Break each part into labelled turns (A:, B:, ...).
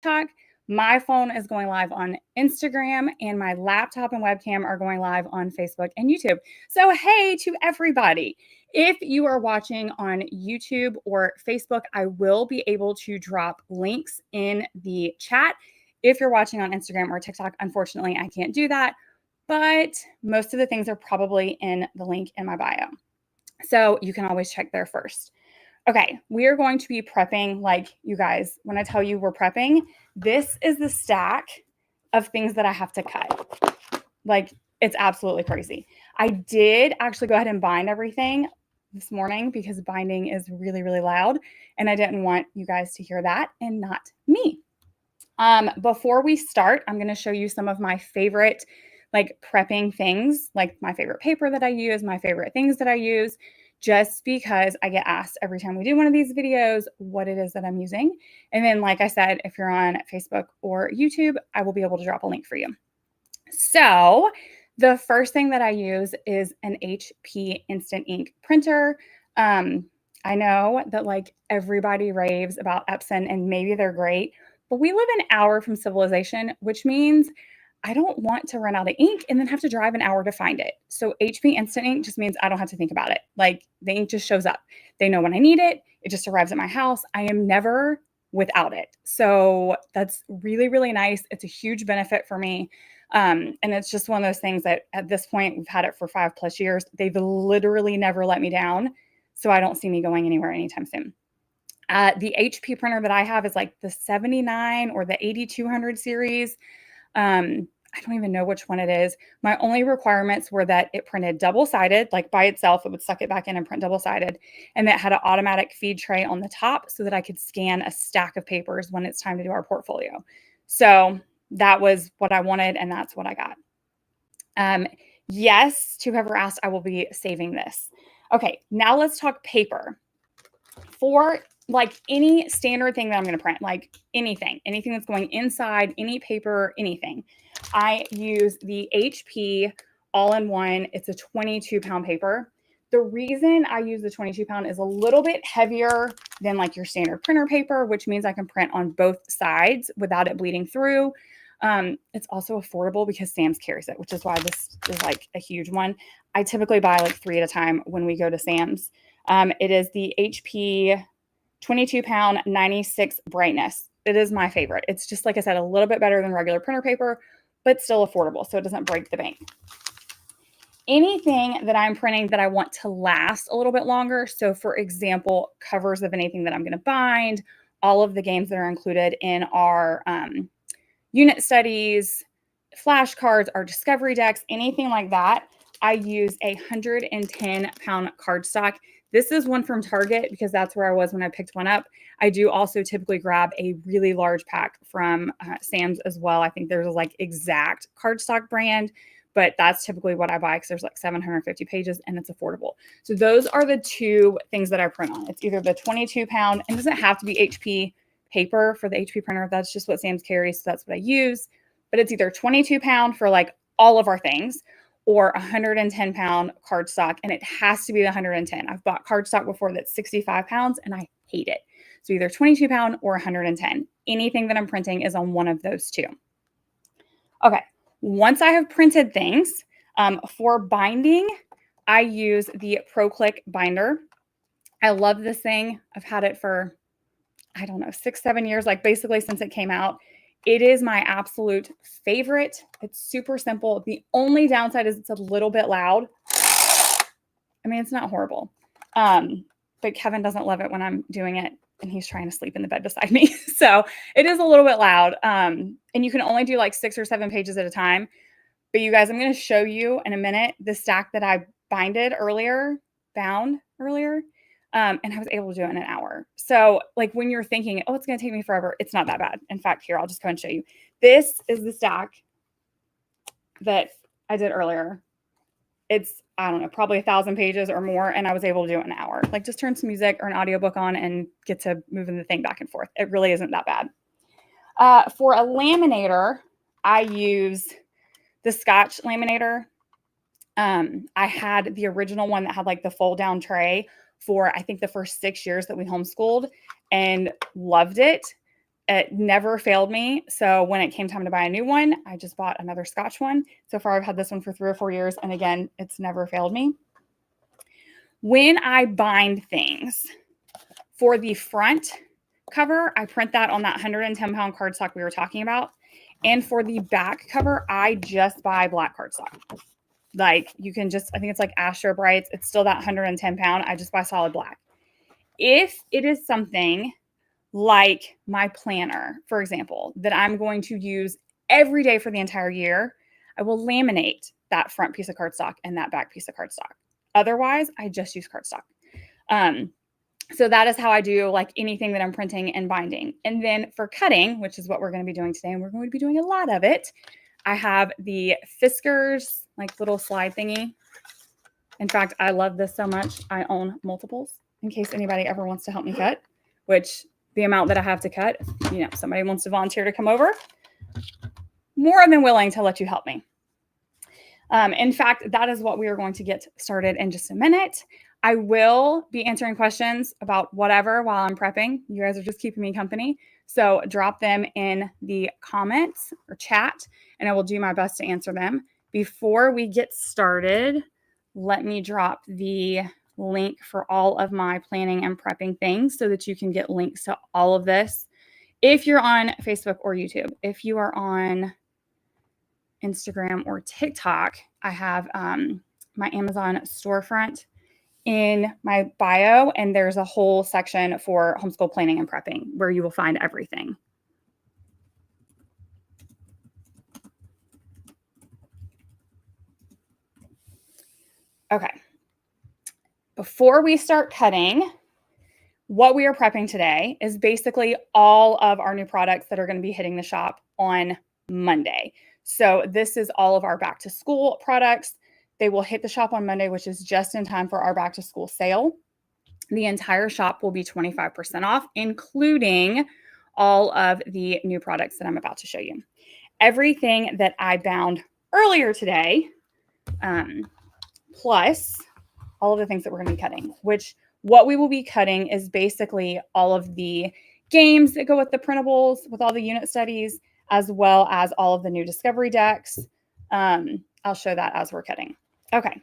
A: TikTok. My phone is going live on Instagram, and my laptop and webcam are going live on Facebook and YouTube. So, hey to everybody. If you are watching on YouTube or Facebook, I will be able to drop links in the chat. If you're watching on Instagram or TikTok, unfortunately, I can't do that, but most of the things are probably in the link in my bio. So you can always check there first. Okay, we are going to be prepping, like, you guys, when I tell you we're prepping, this is the stack of things that I have to cut. Like, it's absolutely crazy. I did actually go ahead and bind everything this morning because binding is really, really loud, and I didn't want you guys to hear that and not me. Before we start, I'm going to show you some of my favorite, like, prepping things, like my favorite paper that I use, my favorite things that I use, just because I get asked every time we do one of these videos what it is that I'm using. And then, like I said, if you're on Facebook or YouTube, I will be able to drop a link for you. So the first thing that I use is an HP Instant Ink printer. I know that, like, everybody raves about Epson, and maybe they're great, but we live an hour from civilization, which means I don't want to run out of ink and then have to drive an hour to find it. So HP Instant Ink just means I don't have to think about it. Like, the ink just shows up. They know when I need it. It just arrives at my house. I am never without it. So that's really, really nice. It's a huge benefit for me. And it's just one of those things that at this point, we've had it for 5+ years. They've literally never let me down. So I don't see me going anywhere anytime soon. The HP printer that I have is like the 79 or the 8200 series. I don't even know which one it is. My only requirements were that it printed double-sided, like by itself, it would suck it back in and print double-sided, and that had an automatic feed tray on the top so that I could scan a stack of papers when it's time to do our portfolio. So that was what I wanted, and that's what I got. Yes, to whoever asked, I will be saving this. Okay, now let's talk paper. For, like, any standard thing that I'm going to print, like anything that's going inside, any paper, anything, I use the HP all-in-one. It's a 22-pound paper. The reason I use the 22-pound is a little bit heavier than, like, your standard printer paper, which means I can print on both sides without it bleeding through. It's also affordable because Sam's carries it, which is why this is, like, a huge one. I typically buy like 3 at a time when we go to Sam's. It is the HP 22-pound 96 brightness. It is my favorite. It's just, like I said, a little bit better than regular printer paper, but still affordable, so it doesn't break the bank. Anything that I'm printing that I want to last a little bit longer, so for example, covers of anything that I'm going to bind, all of the games that are included in our unit studies, flashcards, our discovery decks, anything like that, I use a 110-pound cardstock. This is one from Target because that's where I was when I picked one up. I do also typically grab a really large pack from Sam's as well. I think there's a, like, exact cardstock brand, but that's typically what I buy because there's like 750 pages and it's affordable. So those are the two things that I print on. It's either the 22-pound, and it doesn't have to be HP paper for the HP printer. That's just what Sam's carries, so that's what I use. But it's either 22-pound for, like, all of our things, or 110-pound cardstock, and it has to be the 110. I've bought cardstock before that's 65 pounds, and I hate it. So either 22-pound or 110. Anything that I'm printing is on one of those two. Okay, once I have printed things, for binding, I use the ProClick binder. I love this thing. I've had it for, I don't know, 6-7 years, like basically since it came out. It is my absolute favorite. It's super simple. The only downside is it's a little bit loud. I mean, it's not horrible. But Kevin doesn't love it when I'm doing it, and he's trying to sleep in the bed beside me. So it is a little bit loud. And you can only do like 6 or 7 pages at a time. But you guys, I'm going to show you in a minute the stack that I bound earlier. And I was able to do it in an hour. So, like, when you're thinking, oh, it's going to take me forever, it's not that bad. In fact, here, I'll just go and show you. This is the stack that I did earlier. It's, I don't know, probably 1,000 pages or more, and I was able to do it in an hour. Like, just turn some music or an audiobook on and get to moving the thing back and forth. It really isn't that bad. For a laminator, I use the Scotch laminator. I had the original one that had, like, the fold-down tray for, I think, the first 6 years that we homeschooled, and loved it. It never failed me. So when it came time to buy a new one, I just bought another Scotch one. So far, I've had this one for 3 or 4 years. And again, it's never failed me. When I bind things, for the front cover, I print that on that 110-pound cardstock we were talking about. And for the back cover, I just buy black cardstock. Like you can just, I think it's like Astro Brights. It's still that 110-pound. I just buy solid black. If it is something like my planner, for example, that I'm going to use every day for the entire year, I will laminate that front piece of cardstock and that back piece of cardstock. Otherwise, I just use cardstock. So that is how I do like anything that I'm printing and binding. And then for cutting, which is what we're going to be doing today, and we're going to be doing a lot of it, I have the Fiskars, like little slide thingy. In fact, I love this so much. I own multiples in case anybody ever wants to help me cut, which the amount that I have to cut, you know, somebody wants to volunteer to come over, more than willing to let you help me. In fact, that is what we are going to get started in just a minute. I will be answering questions about whatever while I'm prepping. You guys are just keeping me company. So drop them in the comments or chat, and I will do my best to answer them. Before we get started, let me drop the link for all of my planning and prepping things so that you can get links to all of this. If you're on Facebook or YouTube, if you are on Instagram or TikTok, I have my Amazon storefront in my bio, and there's a whole section for homeschool planning and prepping where you will find everything. Okay. Before we start cutting, what we are prepping today is basically all of our new products that are going to be hitting the shop on Monday. So this is all of our back to school products. They will hit the shop on Monday, which is just in time for our back to school sale. The entire shop will be 25% off, including all of the new products that I'm about to show you. Everything that I bound earlier today, plus all of the things that we're going to be cutting, which what we will be cutting is basically all of the games that go with the printables, with all the unit studies, as well as all of the new discovery decks. I'll show that as we're cutting. Okay,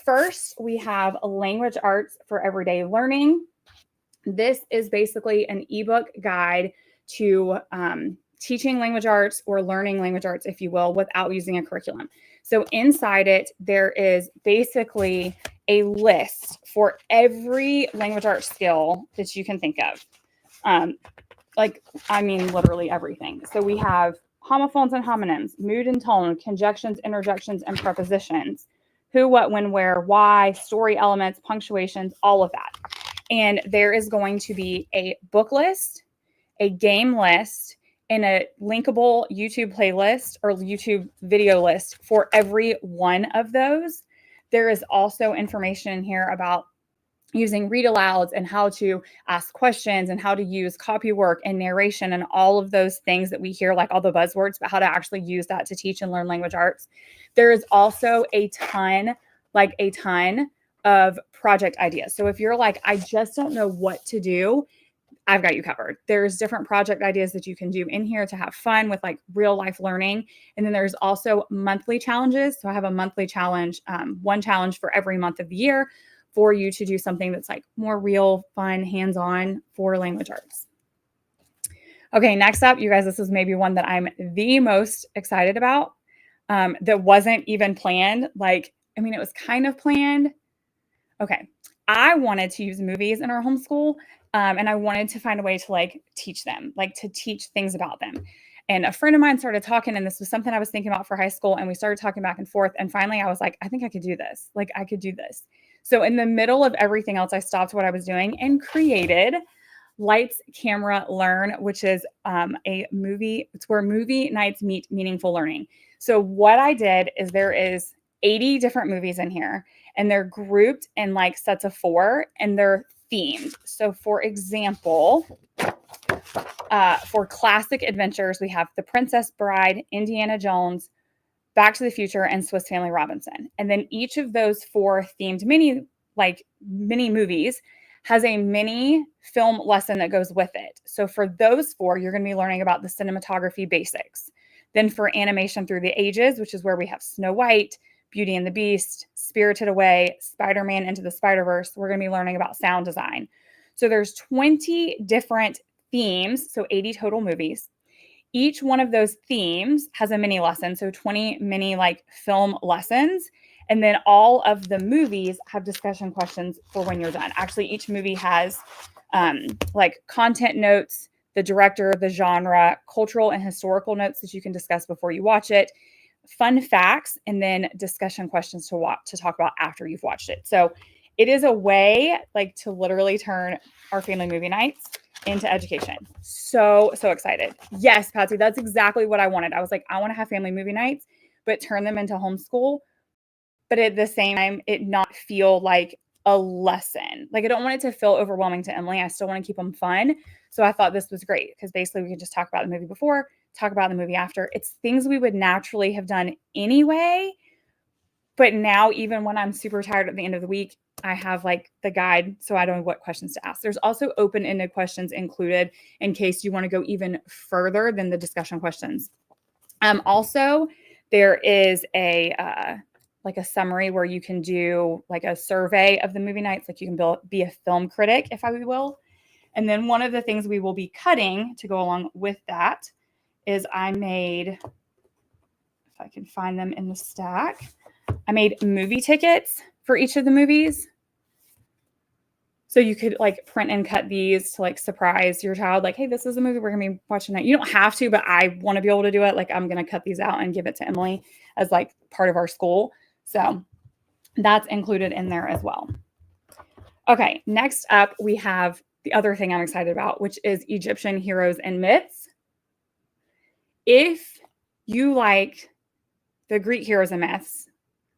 A: first we have language arts for everyday learning. This is basically an ebook guide to teaching language arts or learning language arts, if you will, without using a curriculum. So inside it, there is basically a list for every language arts skill that you can think of. Literally everything. So we have homophones and homonyms, mood and tone, conjunctions, interjections, and prepositions, who, what, when, where, why, story elements, punctuations, all of that. And there is going to be a book list, a game list, and a linkable YouTube playlist or YouTube video list for every one of those. There is also information in here about using read-alouds and how to ask questions and how to use copywork and narration and all of those things that we hear, like all the buzzwords, but how to actually use that to teach and learn language arts. There is also a ton of project ideas. So if you're like, I just don't know what to do, I've got you covered. There's different project ideas that you can do in here to have fun with like real life learning. And then there's also monthly challenges. So I have a monthly challenge, one challenge for every month of the year for you to do something that's like more real, fun, hands-on for language arts. Okay, next up, you guys, this is maybe one that I'm the most excited about that wasn't even planned. It was kind of planned. Okay, I wanted to use movies in our homeschool. And I wanted to find a way to teach them, to teach things about them. And a friend of mine started talking, and this was something I was thinking about for high school. And we started talking back and forth. And finally I was like, I think I could do this. I could do this. So in the middle of everything else, I stopped what I was doing and created Lights, Camera, Learn, which is a movie. It's where movie nights meet meaningful learning. So what I did is there is 80 different movies in here, and they're grouped in sets of 4, and they're themed. So for example, for classic adventures, we have The Princess Bride, Indiana Jones, Back to the Future, and Swiss Family Robinson. And then each of those 4 themed mini movies has a mini film lesson that goes with it. So for those 4, you're going to be learning about the cinematography basics. Then for animation through the ages, which is where we have Snow White, Beauty and the Beast, Spirited Away, Spider-Man Into the Spider-Verse, we're going to be learning about sound design. So there's 20 different themes, so 80 total movies. Each one of those themes has a mini lesson, so 20 mini like film lessons. And then all of the movies have discussion questions for when you're done. Actually, each movie has like content notes, the director, the genre, cultural and historical notes that you can discuss before you watch it, fun facts, and then discussion questions to talk about after you've watched it. So it is a way like to literally turn our family movie nights into education. So excited. Yes, Patsy, that's exactly what I wanted. I was like, I want to have family movie nights, but turn them into homeschool. But at the same time, it not feel like a lesson. Like I don't want it to feel overwhelming to Emily. I still want to keep them fun. So I thought this was great because basically we could just talk about the movie before, talk about the movie after. It's things we would naturally have done anyway. But now, even when I'm super tired at the end of the week, I have like the guide so I know what questions to ask. There's also open-ended questions included in case you want to go even further than the discussion questions. Also, there is a like a summary where you can do like a survey of the movie nights. Like you can be a film critic, if I will. And then one of the things we will be cutting to go along with that is I made, if I can find them in the stack, I made movie tickets for each of the movies. So you could like print and cut these to like surprise your child. Like, hey, this is a movie we're going to be watching tonight. You don't have to, but I want to be able to do it. Like I'm going to cut these out and give it to Emily as like part of our school. So that's included in there as well. Okay, next up, we have the other thing I'm excited about, which is Egyptian heroes and myths. If you like the Greek heroes and myths,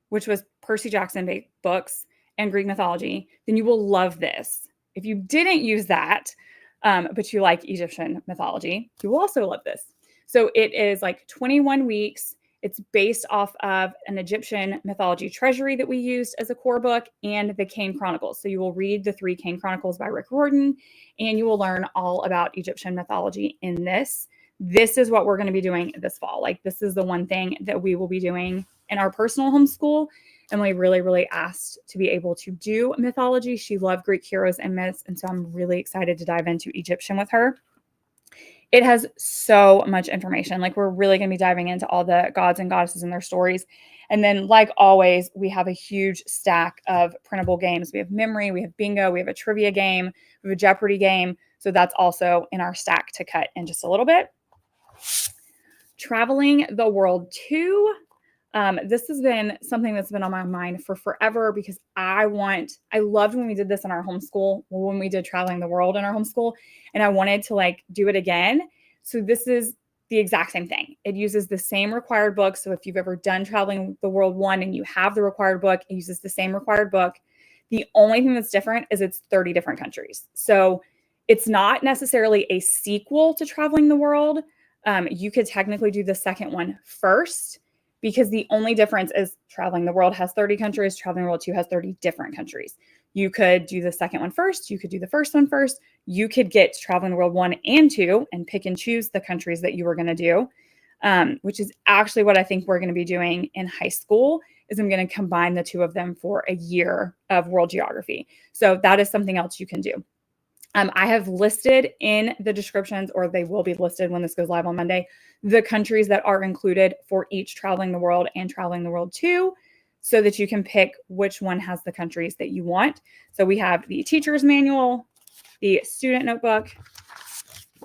A: which was Percy Jackson books and Greek mythology, then you will love this. If you didn't use that, but you like Egyptian mythology, you will also love this. So it is like 21 weeks. It's based off of an Egyptian mythology treasury that we used as a core book and the Kane Chronicles. So you will read the 3 Kane Chronicles by Rick Riordan, and you will learn all about Egyptian mythology in this. This is what we're going to be doing this fall. Like this is the one thing that we will be doing in our personal homeschool. Emily really, really asked to be able to do mythology. She loved Greek heroes and myths. And so I'm really excited to dive into Egyptian with her. It has so much information. Like we're really going to be diving into all the gods and goddesses and their stories. And then like always, we have a huge stack of printable games. We have memory, we have bingo, we have a trivia game, we have a Jeopardy game. So that's also in our stack to cut in just a little bit. Traveling the World 2. This has been something that's been on my mind for forever because I loved when we did this in our homeschool, when we did Traveling the World in our homeschool, and I wanted to like do it again. So this is the exact same thing. It uses the same required book. So if you've ever done Traveling the World 1 and you have the required book, it uses the same required book. The only thing that's different is it's 30 different countries. So it's not necessarily a sequel to Traveling the World. You could technically do the second one first, because the only difference is Traveling the World has 30 countries, Traveling the World 2 has 30 different countries. You could do the second one first, you could do the first one first, you could get Traveling the World 1 and 2 and pick and choose the countries that you were going to do, which is actually what I think we're going to be doing in high school, is I'm going to combine the 2 of them for a year of world geography. So that is something else you can do. I have listed in the descriptions, or they will be listed when this goes live on Monday, the countries that are included for each Traveling the World and Traveling the World 2, so that you can pick which one has the countries that you want. So we have the teacher's manual, the student notebook,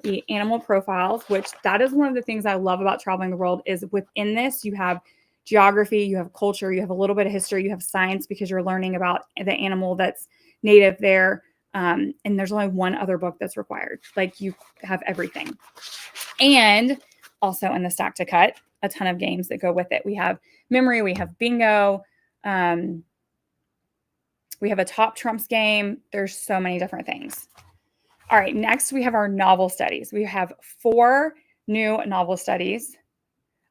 A: the animal profiles, which that is one of the things I love about Traveling the World, is within this, you have geography, you have culture, you have a little bit of history, you have science because you're learning about the animal that's native there. And there's only one other book that's required. Like you have everything. And also in the stack to cut, a ton of games that go with it. We have memory, we have bingo, we have a top trumps game. There's so many different things. All right, next we have our novel studies. We have 4 new novel studies.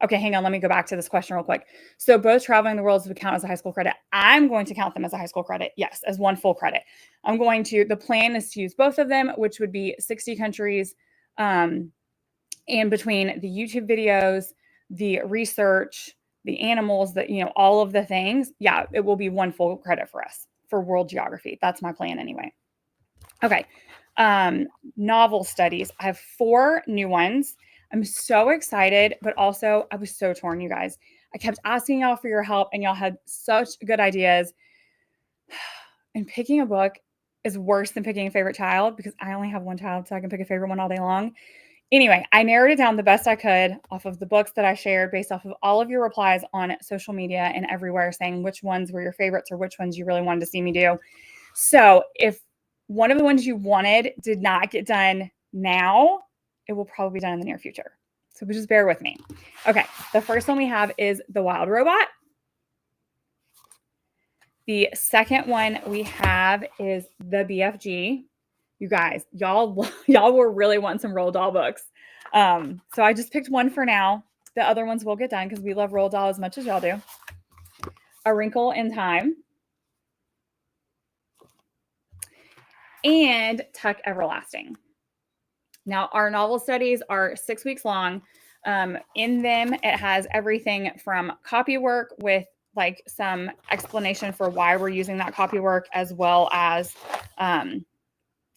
A: Okay, hang on. Let me go back to this question real quick. So both traveling the worlds would count as a high school credit. I'm going to count them as a high school credit. Yes, as one full credit. The plan is to use both of them, which would be 60 countries. And between the YouTube videos, the research, the animals, all of the things, yeah, it will be one full credit for us for world geography. That's my plan anyway. Okay. Novel studies. I have 4 new ones. I'm so excited, but also I was so torn, you guys. I kept asking y'all for your help and y'all had such good ideas. And picking a book is worse than picking a favorite child because I only have one child, so I can pick a favorite one all day long. Anyway, I narrowed it down the best I could off of the books that I shared based off of all of your replies on social media and everywhere saying which ones were your favorites or which ones you really wanted to see me do. So if one of the ones you wanted did not get done now, it will probably be done in the near future. So just bear with me. Okay, the first one we have is The Wild Robot. The second one we have is The BFG. You guys, y'all will really want some Roald Dahl books. So I just picked one for now. The other ones will get done because we love Roald Dahl as much as y'all do. A Wrinkle in Time. And Tuck Everlasting. Now, our novel studies are 6 weeks long. In them, it has everything from copy work with like some explanation for why we're using that copy work, as well as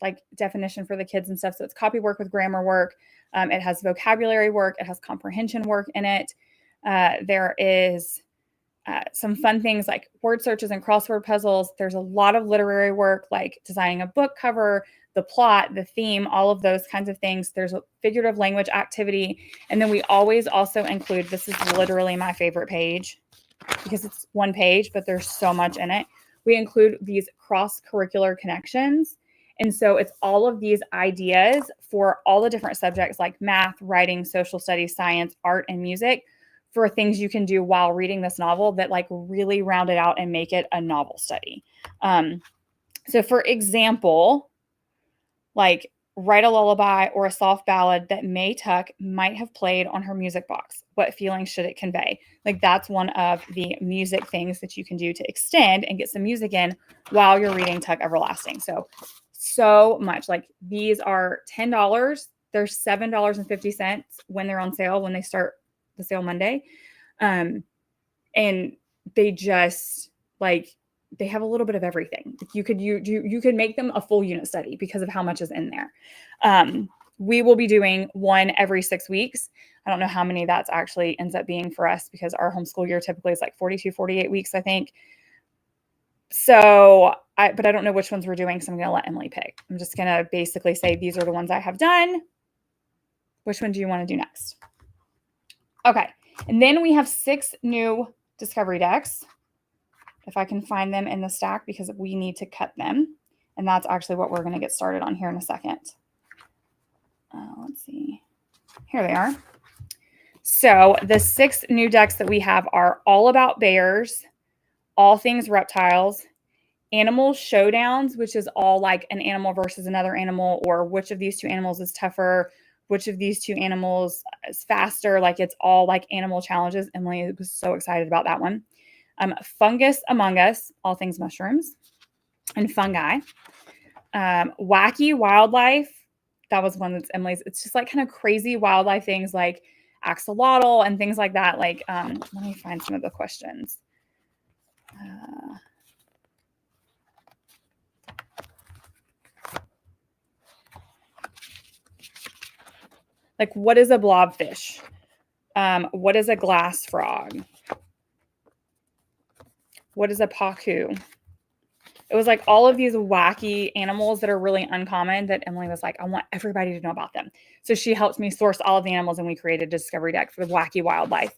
A: like definition for the kids and stuff. So it's copy work with grammar work. It has vocabulary work. It has comprehension work in it. There is some fun things like word searches and crossword puzzles. There's a lot of literary work like designing a book cover, the plot, the theme, all of those kinds of things. There's a figurative language activity. And then we always also include, this is literally my favorite page because it's one page, but there's so much in it. We include these cross-curricular connections. And so it's all of these ideas for all the different subjects like math, writing, social studies, science, art, and music for things you can do while reading this novel that like really round it out and make it a novel study. So for example, like write a lullaby or a soft ballad that May Tuck might have played on her music box. What feelings should it convey? Like that's one of the music things that you can do to extend and get some music in while you're reading Tuck Everlasting. So much. Like these are $10. They're $7.50 when they're on sale, when they start the sale Monday. And they just like, they have a little bit of everything. You could make them a full unit study because of how much is in there. We will be doing one every 6 weeks. I don't know how many that's actually ends up being for us because our homeschool year typically is like 42, 48 weeks, I think. But I don't know which ones we're doing, so I'm going to let Emily pick. I'm just going to basically say, these are the ones I have done. Which one do you want to do next? Okay. And then we have 6 new discovery decks. If I can find them in the stack, because we need to cut them. And that's actually what we're going to get started on here in a second. Let's see. Here they are. So the 6 new decks that we have are all about bears, all things reptiles, animal showdowns, which is all like an animal versus another animal, or which of these 2 animals is tougher, which of these 2 animals is faster. Like it's all like animal challenges. Emily was so excited about that one. Fungus Among Us, all things mushrooms and fungi. Wacky Wildlife, that was one that's Emily's. It's just like kind of crazy wildlife things like axolotl and things like that. Like, let me find some of the questions. Like, what is a blobfish? What is a glass frog? What is a pacu? It was like all of these wacky animals that are really uncommon that Emily was like, I want everybody to know about them. So she helped me source all of the animals and we created a discovery deck for the wacky wildlife.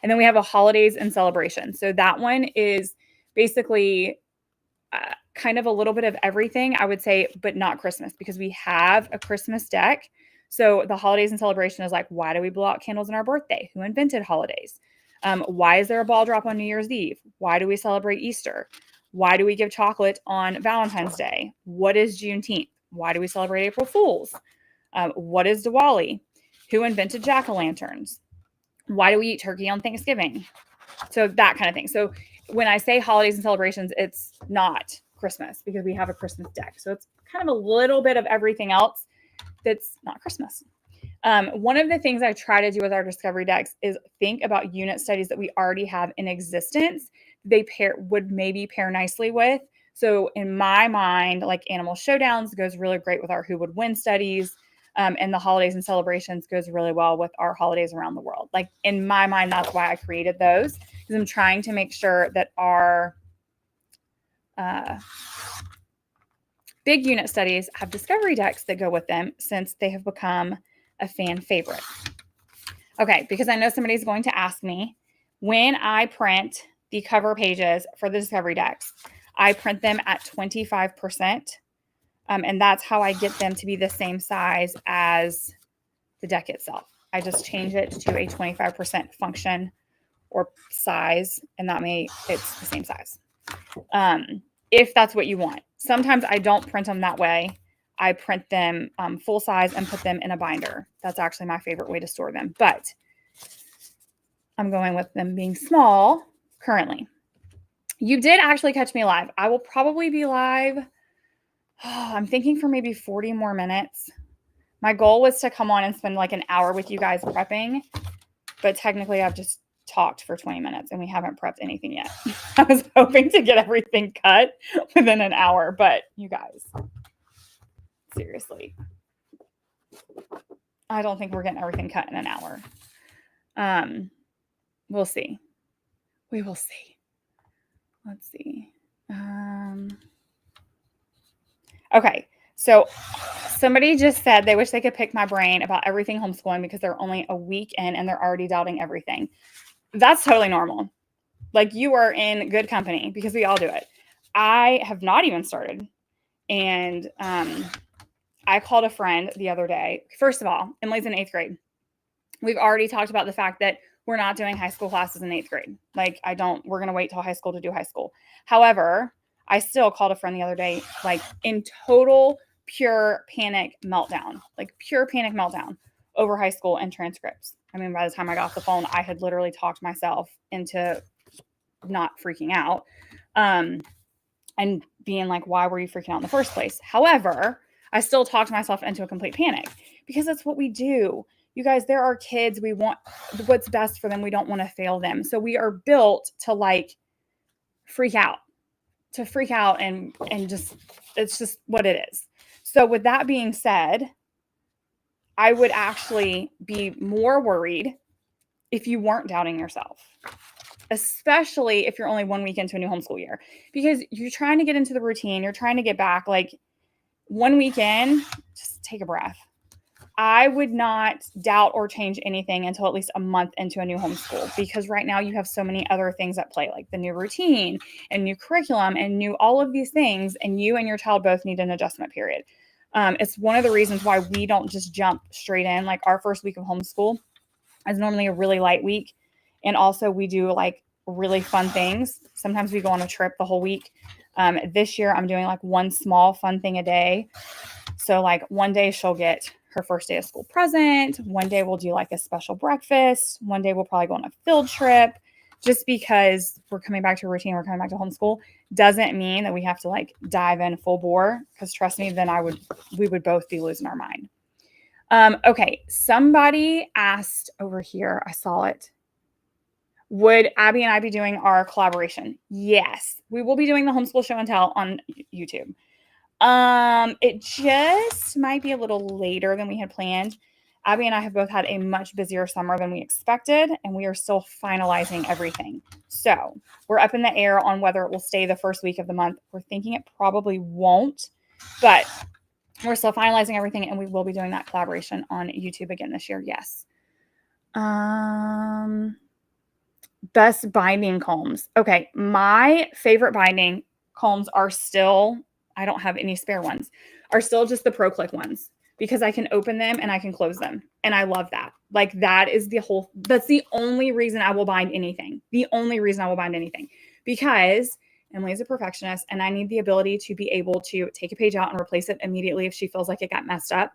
A: And then we have a holidays and celebrations. So that one is basically kind of a little bit of everything, I would say, but not Christmas, because we have a Christmas deck. So the holidays and celebration is like, why do we blow out candles on our birthday? Who invented holidays? Why is there a ball drop on New Year's Eve? Why do we celebrate Easter? Why do we give chocolate on Valentine's Day? What is Juneteenth? Why do we celebrate April Fools? What is Diwali? Who invented jack-o'-lanterns? Why do we eat turkey on Thanksgiving? So that kind of thing. So when I say holidays and celebrations, it's not Christmas because we have a Christmas deck. So it's kind of a little bit of everything else that's not Christmas. One of the things I try to do with our discovery decks is think about unit studies that we already have in existence. They would maybe pair nicely with. So in my mind, like Animal Showdowns goes really great with our Who Would Win studies. And the holidays and celebrations goes really well with our holidays around the world. Like in my mind, that's why I created those, because I'm trying to make sure that our big unit studies have discovery decks that go with them, since they have become a fan favorite. Okay, because I know somebody's going to ask me, when I print the cover pages for the discovery decks, I print them at 25%. And that's how I get them to be the same size as the deck itself. I just change it to a 25% function or size, and it's the same size. If that's what you want. Sometimes I don't print them that way. I print them full size and put them in a binder. That's actually my favorite way to store them. But I'm going with them being small currently. You did actually catch me live. I will probably be live, I'm thinking, for maybe 40 more minutes. My goal was to come on and spend like an hour with you guys prepping, but technically I've just talked for 20 minutes and we haven't prepped anything yet. I was hoping to get everything cut within an hour, but you guys, seriously, I don't think we're getting everything cut in an hour. We'll see. We will see. Let's see. Okay. So somebody just said they wish they could pick my brain about everything homeschooling because they're only a week in and they're already doubting everything. That's totally normal. Like, you are in good company because we all do it. I have not even started. And I called a friend the other day. First of all, Emily's in 8th grade. We've already talked about the fact that we're not doing high school classes in 8th grade. Like, we're going to wait till high school to do high school. However, I still called a friend the other day, like in total pure panic meltdown, over high school and transcripts. I mean, by the time I got off the phone, I had literally talked myself into not freaking out, and being like, why were you freaking out in the first place? However, I still talked myself into a complete panic because that's what we do. You guys, there are kids, we want what's best for them. We don't want to fail them. So we are built to like freak out and just, it's just what it is. So with that being said, I would actually be more worried if you weren't doubting yourself, especially if you're only 1 week into a new homeschool year, because you're trying to get into the routine. You're trying to get back. Like, 1 week in, just take a breath. I would not doubt or change anything until at least a month into a new homeschool, because right now you have so many other things at play, like the new routine and new curriculum and new all of these things, and you and your child both need an adjustment period. It's one of the reasons why we don't just jump straight in. Like, our first week of homeschool is normally a really light week, and also we do like really fun things. Sometimes we go on a trip the whole week. This year I'm doing like one small fun thing a day. So like one day she'll get her first day of school present. One day we'll do like a special breakfast. One day we'll probably go on a field trip. Just because we're coming back to a routine, we're coming back to homeschool, doesn't mean that we have to like dive in full bore. Because trust me, then we would both be losing our mind. Okay, somebody asked over here, I saw it. Would Abby and I be doing our collaboration? Yes, we will be doing the homeschool show and tell on YouTube. It just might be a little later than we had planned. Abby and I have both had a much busier summer than we expected, and we are still finalizing everything. So we're up in the air on whether it will stay the first week of the month. We're thinking it probably won't, but we're still finalizing everything, and we will be doing that collaboration on YouTube again this year. Yes. Best binding combs. Okay, my favorite binding combs are still, I don't have any spare ones, are still just the Pro Click ones, because I can open them and I can close them. And I love that. Like, that's the only reason I will bind anything. The only reason I will bind anything. Because Emily is a perfectionist and I need the ability to be able to take a page out and replace it immediately if she feels like it got messed up.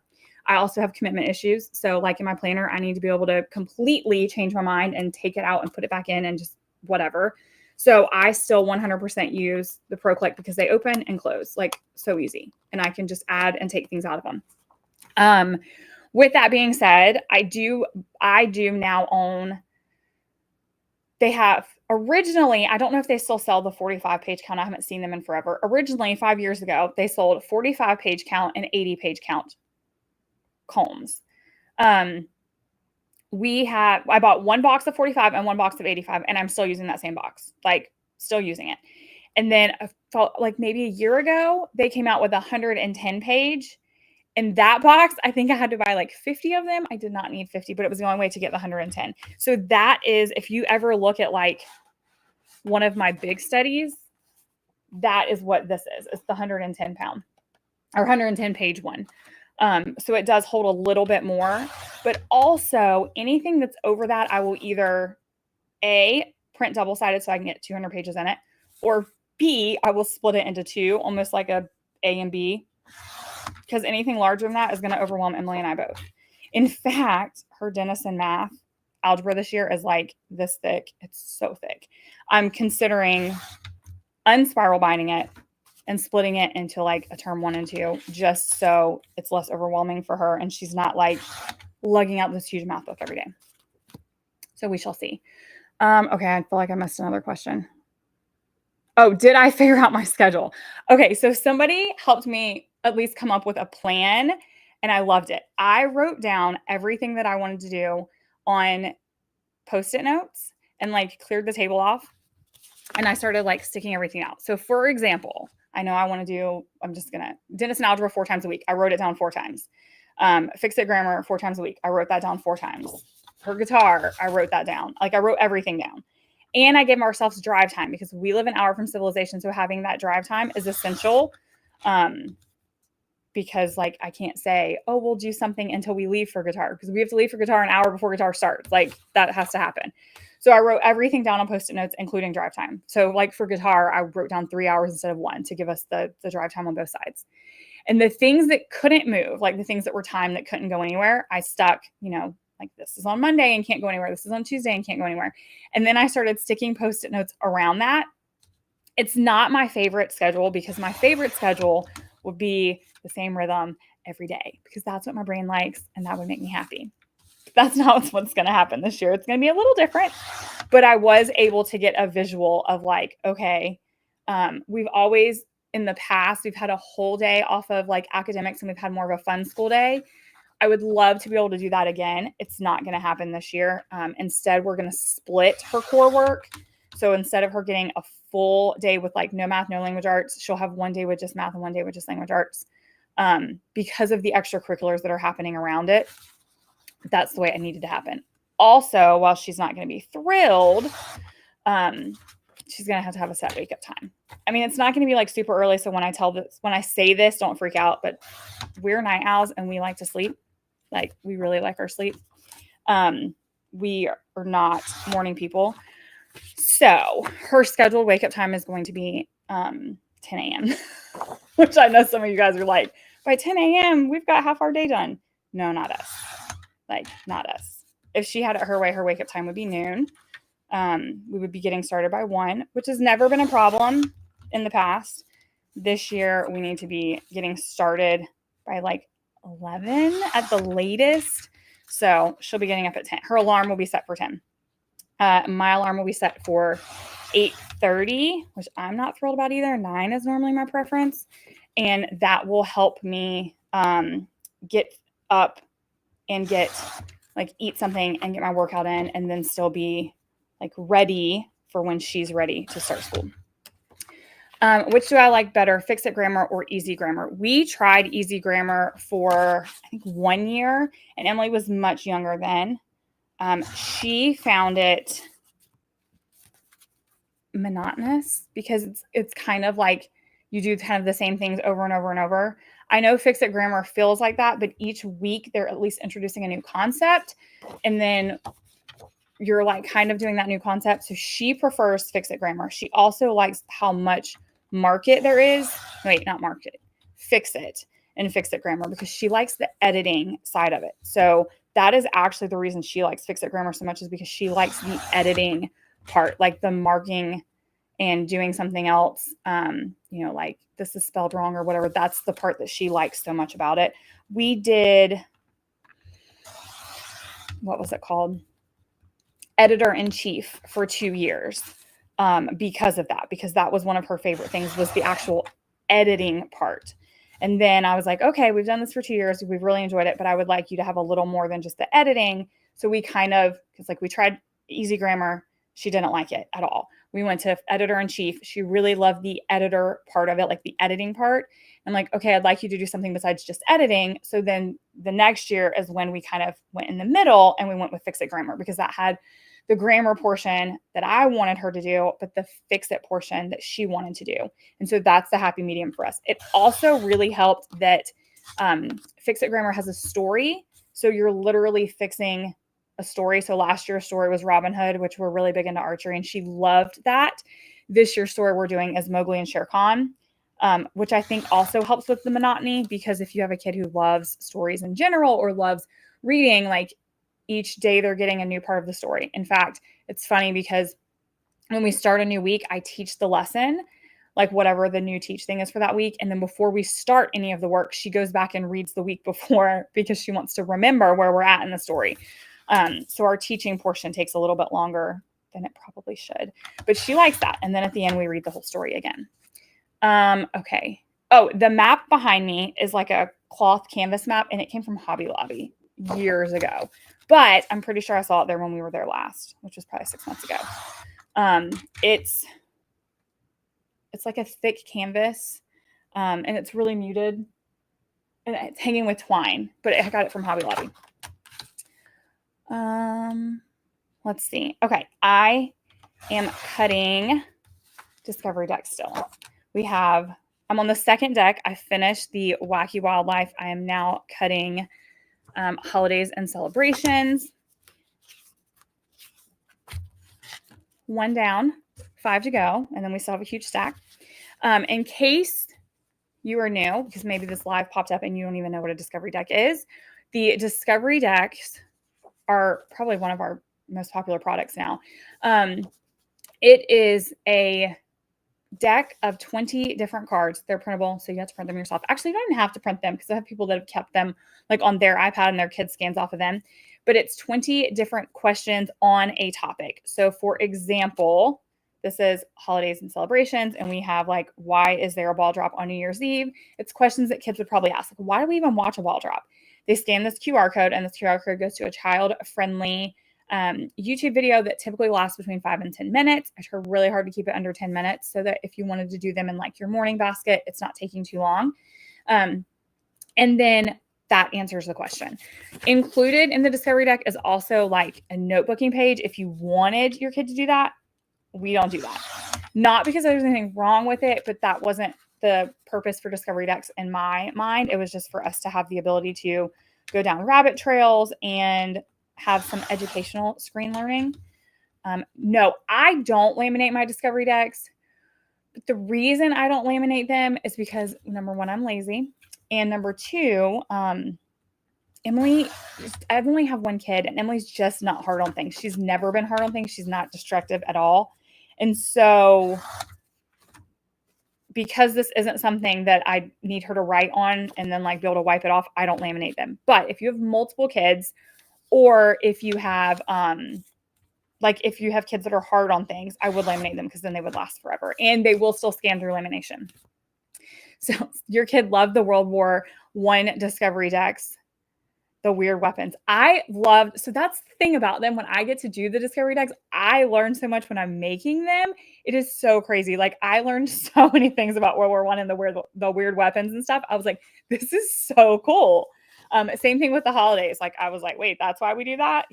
A: I also have commitment issues. So like in my planner, I need to be able to completely change my mind and take it out and put it back in and just whatever. So I still 100% use the ProClick because they open and close like so easy. And I can just add and take things out of them. With that being said, I do now own, they have originally, I don't know if they still sell the 45 page count. I haven't seen them in forever. Originally 5 years ago, they sold 45 page count and 80 page count combs. I bought one box of 45 and one box of 85, and I'm still using that same box, like still using it. And then like maybe a year ago, they came out with 110 page. In that box, I think I had to buy like 50 of them. I did not need 50, but it was the only way to get the 110. So that is, if you ever look at like one of my big studies, that is what this is. It's the 110 pound or 110 page one. So it does hold a little bit more, but also anything that's over that, I will either A, print double-sided so I can get 200 pages in it, or B, I will split it into two, almost like a and B, because anything larger than that is going to overwhelm Emily and I both. In fact, her Denison math algebra this year is like this thick. It's so thick. I'm considering unspiral binding it and splitting it into like a term 1 and 2, just so it's less overwhelming for her and she's not like lugging out this huge math book every day. So we shall see. Okay, I feel like I missed another question. Oh, did I figure out my schedule? Okay, so somebody helped me at least come up with a plan, and I loved it. I wrote down everything that I wanted to do on Post-it notes and like cleared the table off, and I started like sticking everything out. So for example, I know I want to do, Denison algebra 4 times a week. I wrote it down 4 times. Fix It grammar 4 times a week. I wrote that down 4 times. Her guitar, I wrote that down. Like I wrote everything down. And I gave ourselves drive time because we live an hour from civilization. So having that drive time is essential. Because like, I can't say, oh, we'll do something until we leave for guitar, because we have to leave for guitar an hour before guitar starts. Like that has to happen. So I wrote everything down on Post-it notes, including drive time. So like for guitar, I wrote down 3 hours instead of 1 to give us the drive time on both sides. And the things that couldn't move, like the things that were timed that couldn't go anywhere, I stuck, like this is on Monday and can't go anywhere. This is on Tuesday and can't go anywhere. And then I started sticking Post-it notes around that. It's not my favorite schedule, because my favorite schedule would be the same rhythm every day, because that's what my brain likes and that would make me happy. That's not what's going to happen this year. It's going to be a little different, but I was able to get a visual of like, okay, we've always in the past, we've had a whole day off of like academics and we've had more of a fun school day. I would love to be able to do that again. It's not going to happen this year. Instead, we're going to split her core work. So instead of her getting a full day with like no math, no language arts, she'll have 1 day with just math and 1 day with just language arts, because of the extracurriculars that are happening around it. That's the way it needed to happen. Also, while she's not going to be thrilled, she's going to have a set wake up time. I mean, it's not going to be like super early. So when I say this, don't freak out, but we're night owls and we like to sleep. Like we really like our sleep. We are not morning people. So her scheduled wake up time is going to be 10 a.m., which I know some of you guys are like, by 10 a.m., we've got half our day done. No, not us. Like, not us. If she had it her way, her wake up time would be noon. We would be getting started by 1, which has never been a problem in the past. This year, we need to be getting started by like 11 at the latest. So she'll be getting up at 10. Her alarm will be set for 10. My alarm will be set for 8:30, which I'm not thrilled about either. 9 is normally my preference. And that will help me get up and eat something and get my workout in, and then still be like ready for when she's ready to start school. Which do I like better, Fix It Grammar or Easy Grammar? We tried Easy Grammar for, I think, 1 year, and Emily was much younger then. She found it monotonous because it's kind of like you do kind of the same things over and over and over. I know Fix It Grammar feels like that, but each week they're at least introducing a new concept, and then you're like kind of doing that new concept. So she prefers Fix It Grammar. She also likes how much market there is. Wait, not market. Fix It. in Fix It Grammar because she likes the editing side of it. So that is actually the reason she likes Fix It Grammar so much, is because she likes the editing part, like the marking and doing something else, like this is spelled wrong or whatever. That's the part that she likes so much about it. We did, what was it called? Editor-in-chief for 2 years because of that, because that was one of her favorite things, was the actual editing part. And then I was like, okay, we've done this for 2 years. We've really enjoyed it, but I would like you to have a little more than just the editing. So we because we tried Easy Grammar. She didn't like it at all. We went to editor-in-chief. She really loved the editor part of it, like the editing part. I'm like, okay, I'd like you to do something besides just editing. So then the next year is when we kind of went in the middle and we went with Fix It Grammar, because that had the grammar portion that I wanted her to do, but the Fix It portion that she wanted to do. And so that's the happy medium for us. It also really helped that Fix It Grammar has a story. So you're literally fixing a story. So last year's story was Robin Hood, which we're really big into archery, and she loved that. This year's story we're doing is Mowgli and Shere Khan, which I think also helps with the monotony, because if you have a kid who loves stories in general or loves reading, like each day they're getting a new part of the story. In fact, it's funny because when we start a new week, I teach the lesson, like whatever the new teach thing is for that week. And then before we start any of the work, she goes back and reads the week before because she wants to remember where we're at in the story. So our teaching portion takes a little bit longer than it probably should, but she likes that. And then at the end, we read the whole story again. Okay. Oh, the map behind me is like a cloth canvas map, and it came from Hobby Lobby years ago, but I'm pretty sure I saw it there when we were there last, which was probably 6 months ago. It's like a thick canvas, and it's really muted, and it's hanging with twine, but I got it from Hobby Lobby. Let's see. Okay. I am cutting Discovery Deck still. I'm on the second deck. I finished the Wacky Wildlife. I am now cutting Holidays and Celebrations. 1 down, 5 to go, and then we still have a huge stack. In case you are new, because maybe this live popped up and you don't even know what a Discovery Deck is, the Discovery Decks are probably one of our most popular products now. It is a deck of 20 different cards. They're printable, so you have to print them yourself. Actually, you don't even have to print them, because I have people that have kept them like on their iPad and their kid scans off of them. But it's 20 different questions on a topic. So for example, this is Holidays and Celebrations, and we have like, why is there a ball drop on New Year's Eve? It's questions that kids would probably ask. Like, why do we even watch a ball drop? They scan this QR code, and this QR code goes to a child-friendly YouTube video that typically lasts between 5 and 10 minutes. I try really hard to keep it under 10 minutes so that if you wanted to do them in like your morning basket, it's not taking too long. And then that answers the question. Included in the Discovery Deck is also like a notebooking page. If you wanted your kid to do that, we don't do that. Not because there's anything wrong with it, but that wasn't the purpose for Discovery Decks in my mind. It was just for us to have the ability to go down rabbit trails and have some educational screen learning. No, I don't laminate my Discovery Decks. But the reason I don't laminate them is because, number one, I'm lazy. And number two, Emily, I only have one kid, and Emily's just not hard on things. She's never been hard on things. She's not destructive at all. And so because this isn't something that I need her to write on and then like be able to wipe it off, I don't laminate them. But if you have multiple kids, or if you have if you have kids that are hard on things, I would laminate them, because then they would last forever and they will still scan through lamination. So your kid loved the World War I Discovery Decks, the weird weapons. So that's the thing about them. When I get to do the Discovery Decks, I learn so much when I'm making them. It is so crazy. Like, I learned so many things about World War I and the weird weapons and stuff. I was like, this is so cool. Same thing with the holidays. Like, I was like, wait, that's why we do that,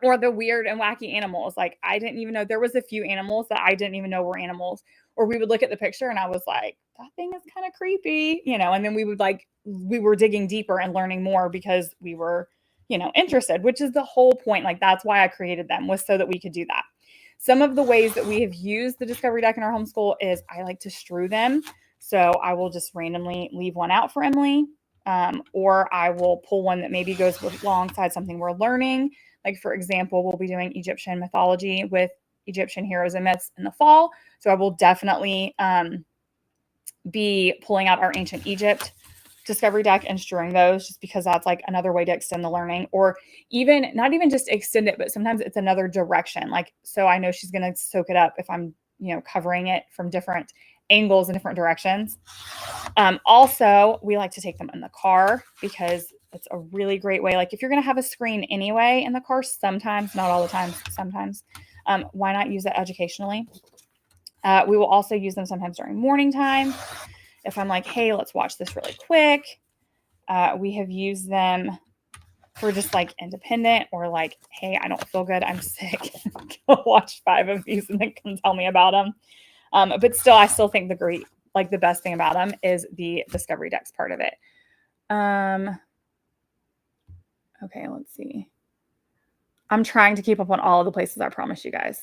A: or the weird and wacky animals. Like, I didn't even know there was a few animals that I didn't even know were animals, or we would look at the picture and I was like, that thing is kind of creepy, and then we were digging deeper and learning more because we were, interested, which is the whole point. Like, that's why I created them, was so that we could do that. Some of the ways that we have used the Discovery Deck in our homeschool is I like to strew them. So I will just randomly leave one out for Emily, or I will pull one that maybe goes alongside something we're learning. Like, for example, we'll be doing Egyptian mythology with Egyptian heroes and myths in the fall. So I will definitely be pulling out our ancient Egypt discovery deck and strewing those, just because that's like another way to extend the learning, or even not even just extend it, but sometimes it's another direction. Like, so I know she's going to soak it up if I'm, covering it from different angles and different directions. Also, we like to take them in the car because it's a really great way. Like, if you're going to have a screen anyway in the car, sometimes, not all the time, sometimes, why not use it educationally? We will also use them sometimes during morning time. If I'm like, hey, let's watch this really quick. We have used them for just like independent, or like, hey, I don't feel good, I'm sick. Go watch 5 of these and then come tell me about them. But still, I still think the best thing about them is the discovery decks part of it. Okay, let's see. I'm trying to keep up on all of the places, I promise you guys.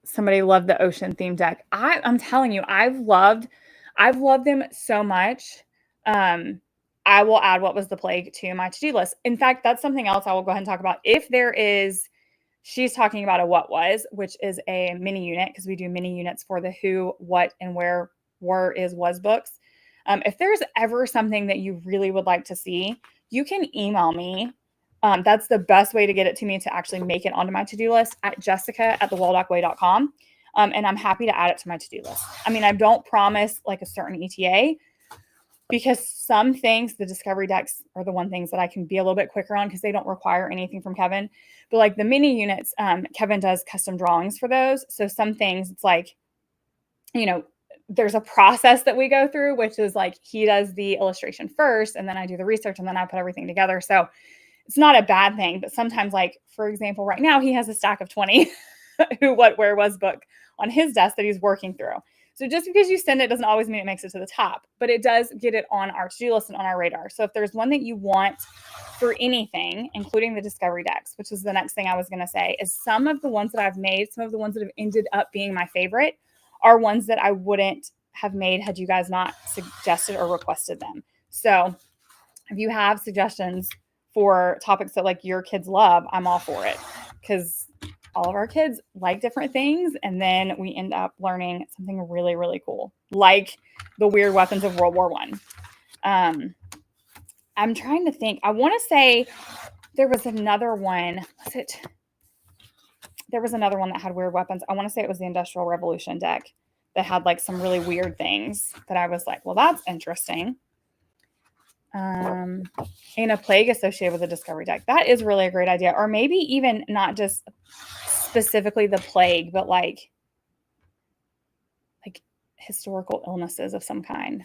A: Somebody loved the ocean theme deck. I'm telling you, I've loved them so much. I will add What Was the Plague to my to-do list. In fact, that's something else I will go ahead and talk about. If there is, she's talking about a what was, which is a mini unit, because we do mini units for the who, what, and where, is, was books. If there's ever something that you really would like to see, you can email me. That's the best way to get it to me, to actually make it onto my to-do list, at jessica@thewaldockway.com. And I'm happy to add it to my to-do list. I mean, I don't promise like a certain ETA, because some things, the discovery decks are the one things that I can be a little bit quicker on because they don't require anything from Kevin. But like the mini units, Kevin does custom drawings for those. So some things, it's like, there's a process that we go through, which is like he does the illustration first, and then I do the research, and then I put everything together. So it's not a bad thing. But sometimes, like, for example, right now he has a stack of 20 who, what, where, was book on his desk that he's working through. So just because you send it doesn't always mean it makes it to the top, but it does get it on our to-do list and on our radar. So if there's one that you want for anything, including the discovery decks, which is the next thing I was going to say, is some of the ones that I've made, some of the ones that have ended up being my favorite, are ones that I wouldn't have made had you guys not suggested or requested them. So if you have suggestions for topics that like your kids love, I'm all for it, because all of our kids like different things, and then we end up learning something really, really cool, like the weird weapons of World War I. I'm trying to think. I want to say there was another one. There was another one that had weird weapons. I want to say it was the Industrial Revolution deck that had like some really weird things that I was like, well, that's interesting. And a plague associated with the discovery deck. That is really a great idea. Or maybe even not just specifically the plague, but like historical illnesses of some kind,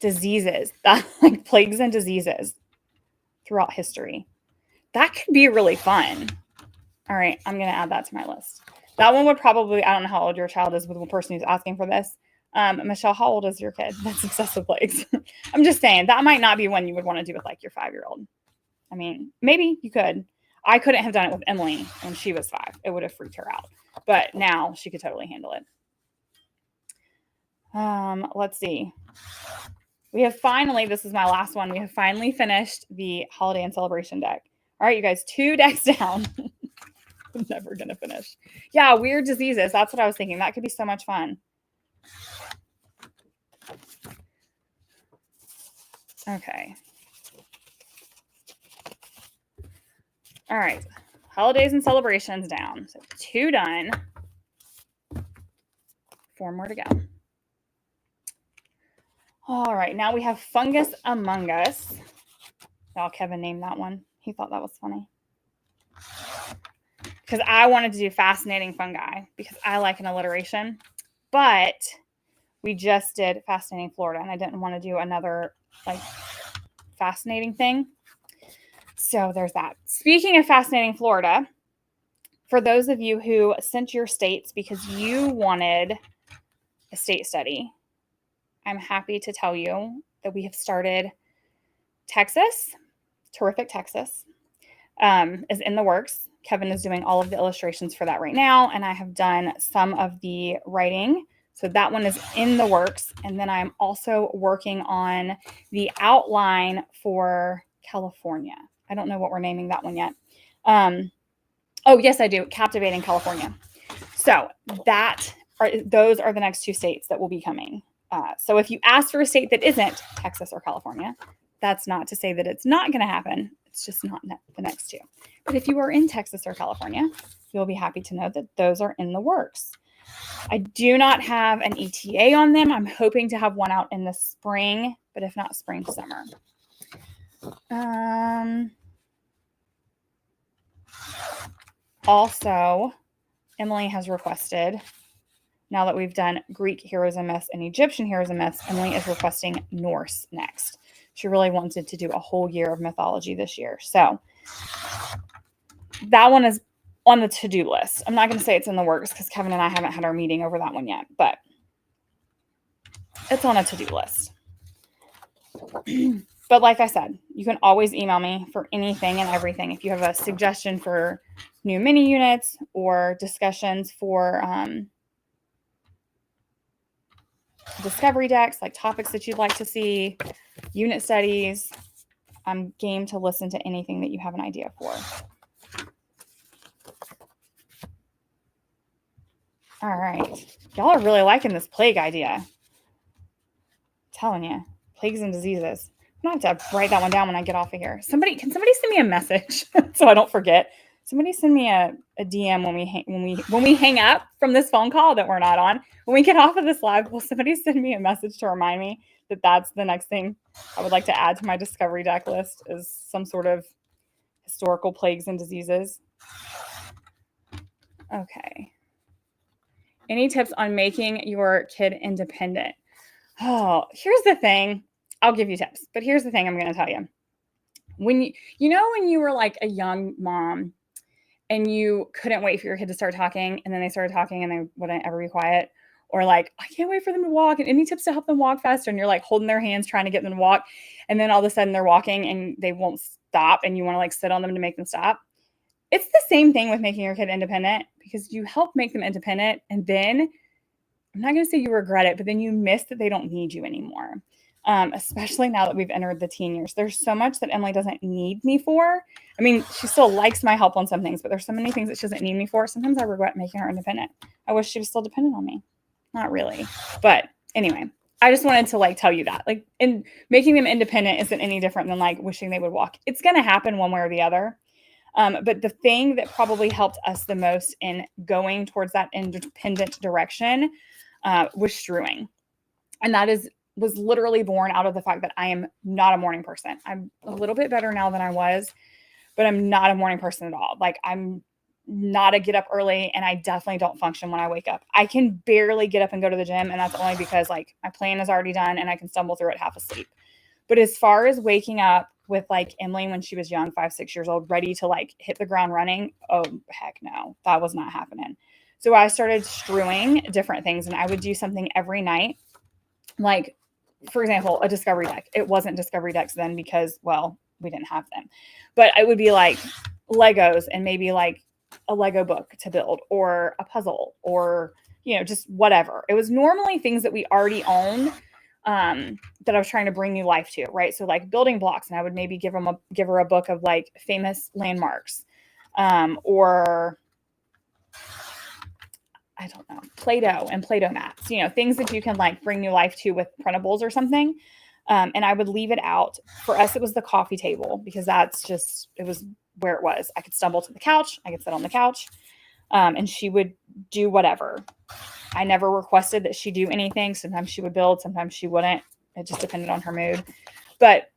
A: diseases, that like plagues and diseases throughout history. That could be really fun. All right, I'm going to add that to my list. That one would probably, I don't know how old your child is with the person who's asking for this. Michelle, how old is your kid that's obsessed with plagues? I'm just saying that might not be one you would want to do with like your 5-year-old. I mean, maybe you could. I couldn't have done it with Emily when she was 5. It would have freaked her out. But now she could totally handle it. Let's see. We have finally, this is my last one. We have finally finished the holiday and celebration deck. All right, you guys, 2 decks down. I'm never going to finish. Yeah, weird diseases. That's what I was thinking. That could be so much fun. Okay. All right. Holidays and celebrations down. So 2 done. 4 more to go. All right. Now we have Fungus Among Us. Oh, Kevin named that one. He thought that was funny. Because I wanted to do fascinating fungi because I like an alliteration. But we just did Fascinating Florida, and I didn't want to do another like fascinating thing. So there's that. Speaking of Fascinating Florida, for those of you who sent your states because you wanted a state study, I'm happy to tell you that we have started Texas. Terrific Texas is in the works. Kevin is doing all of the illustrations for that right now, and I have done some of the writing. So that one is in the works. And then I'm also working on the outline for California. I don't know what we're naming that one yet. Oh, yes, I do. Captivating California. So those are the next 2 states that will be coming. So if you ask for a state that isn't Texas or California, that's not to say that it's not going to happen. It's just not the next 2. But if you are in Texas or California, you'll be happy to know that those are in the works. I do not have an ETA on them. I'm hoping to have one out in the spring, but if not spring, summer. Also, Emily has requested, now that we've done Greek heroes and myths and Egyptian heroes and myths, Emily is requesting Norse next. She really wanted to do a whole year of mythology this year. So that one is on the to-do list. I'm not going to say it's in the works because Kevin and I haven't had our meeting over that one yet, but it's on a to-do list. But like I said, you can always email me for anything and everything. If you have a suggestion for new mini units or discussions for discovery decks, like topics that you'd like to see, unit studies, I'm game to listen to anything that you have an idea for. All right. Y'all are really liking this plague idea. I'm telling you, plagues and diseases. I'm going to have to write that one down when I get off of here. Can somebody send me a message so I don't forget? Somebody send me a DM when we hang up from this phone call that we're not on. When we get off of this live, will somebody send me a message to remind me that that's the next thing I would like to add to my discovery deck list is some sort of historical plagues and diseases. Okay. Any tips on making your kid independent? Oh, here's the thing. I'll give you tips, but here's the thing I'm going to tell you. When you were like a young mom and you couldn't wait for your kid to start talking and then they started talking and they wouldn't ever be quiet, or like, I can't wait for them to walk, and any tips to help them walk faster, and you're like holding their hands trying to get them to walk, and then all of a sudden they're walking and they won't stop and you want to like sit on them to make them stop. It's the same thing with making your kid independent, because you help make them independent and then, I'm not going to say you regret it, but then you miss that they don't need you anymore. Especially now that we've entered the teen years. There's so much that Emily doesn't need me for. I mean, she still likes my help on some things, but there's so many things that she doesn't need me for. Sometimes I regret making her independent. I wish she was still dependent on me. Not really. But anyway, I just wanted to like tell you that. Like, in making them independent isn't any different than like wishing they would walk. It's going to happen one way or the other. But the thing that probably helped us the most in going towards that independent direction was strewing. And that was literally born out of the fact that I am not a morning person. I'm a little bit better now than I was, but I'm not a morning person at all. Like, I'm not a get up early, and I definitely don't function when I wake up. I can barely get up and go to the gym, and that's only because like my plan is already done and I can stumble through it half asleep. But as far as waking up with like Emily when she was young, 5, 6 years old, ready to like hit the ground running, oh heck no, that was not happening. So I started strewing different things, and I would do something every night. Like, for example, a discovery deck. It wasn't discovery decks then because, well, we didn't have them. But it would be like Legos and maybe like a Lego book to build, or a puzzle, or, just whatever. It was normally things that we already owned that I was trying to bring new life to, right? So like building blocks, and I would maybe give her a book of like famous landmarks, or I don't know, Play-Doh and Play-Doh mats, things that you can like bring new life to with printables or something. And I would leave it out. For us, it was the coffee table, because it was where it was. I could stumble to the couch. I could sit on the couch, and she would do whatever. I never requested that she do anything. Sometimes she would build, sometimes she wouldn't. It just depended on her mood. But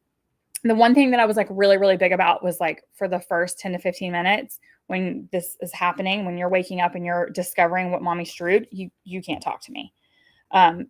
A: the one thing that I was like really, really big about was like, for the first 10 to 15 minutes when this is happening, when you're waking up and you're discovering what mommy strewed, you can't talk to me,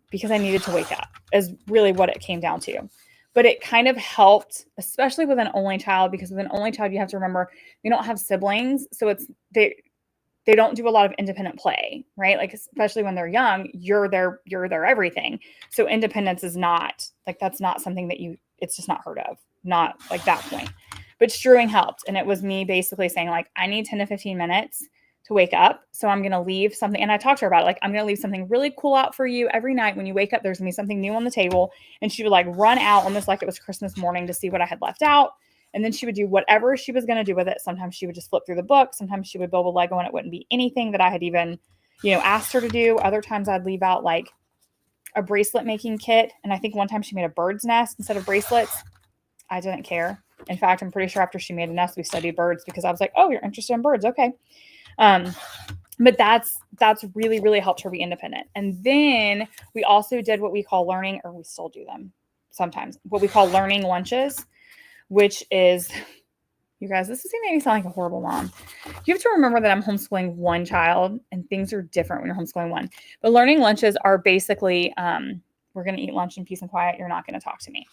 A: because I needed to wake up, is really what it came down to. But it kind of helped, especially with an only child, because with an only child, you have to remember they don't have siblings. So they don't do a lot of independent play, right? Like, especially when they're young, you're their everything. So independence is not like, that's not something that it's just not heard of, not like that point. but strewing helped. And it was me basically saying like, I need 10 to 15 minutes to wake up. So I'm going to leave something. And I talked to her about it. Like, I'm going to leave something really cool out for you every night. When you wake up, there's going to be something new on the table. And she would like run out almost like it was Christmas morning to see what I had left out. And then she would do whatever she was going to do with it. Sometimes she would just flip through the book. Sometimes she would build a Lego and it wouldn't be anything that I had even, asked her to do. Other times I'd leave out like a bracelet making kit. And I think one time she made a bird's nest instead of bracelets. I didn't care. In fact, I'm pretty sure after she made a nest, we studied birds because I was like, oh, you're interested in birds. Okay. But that's really, really helped her be independent. And then we also did what we call learning, or we still do them sometimes, what we call learning lunches, which is, you guys, this is going to make me sound like a horrible mom. You have to remember that I'm homeschooling one child and things are different when you're homeschooling one. But learning lunches are basically, we're going to eat lunch in peace and quiet. You're not going to talk to me.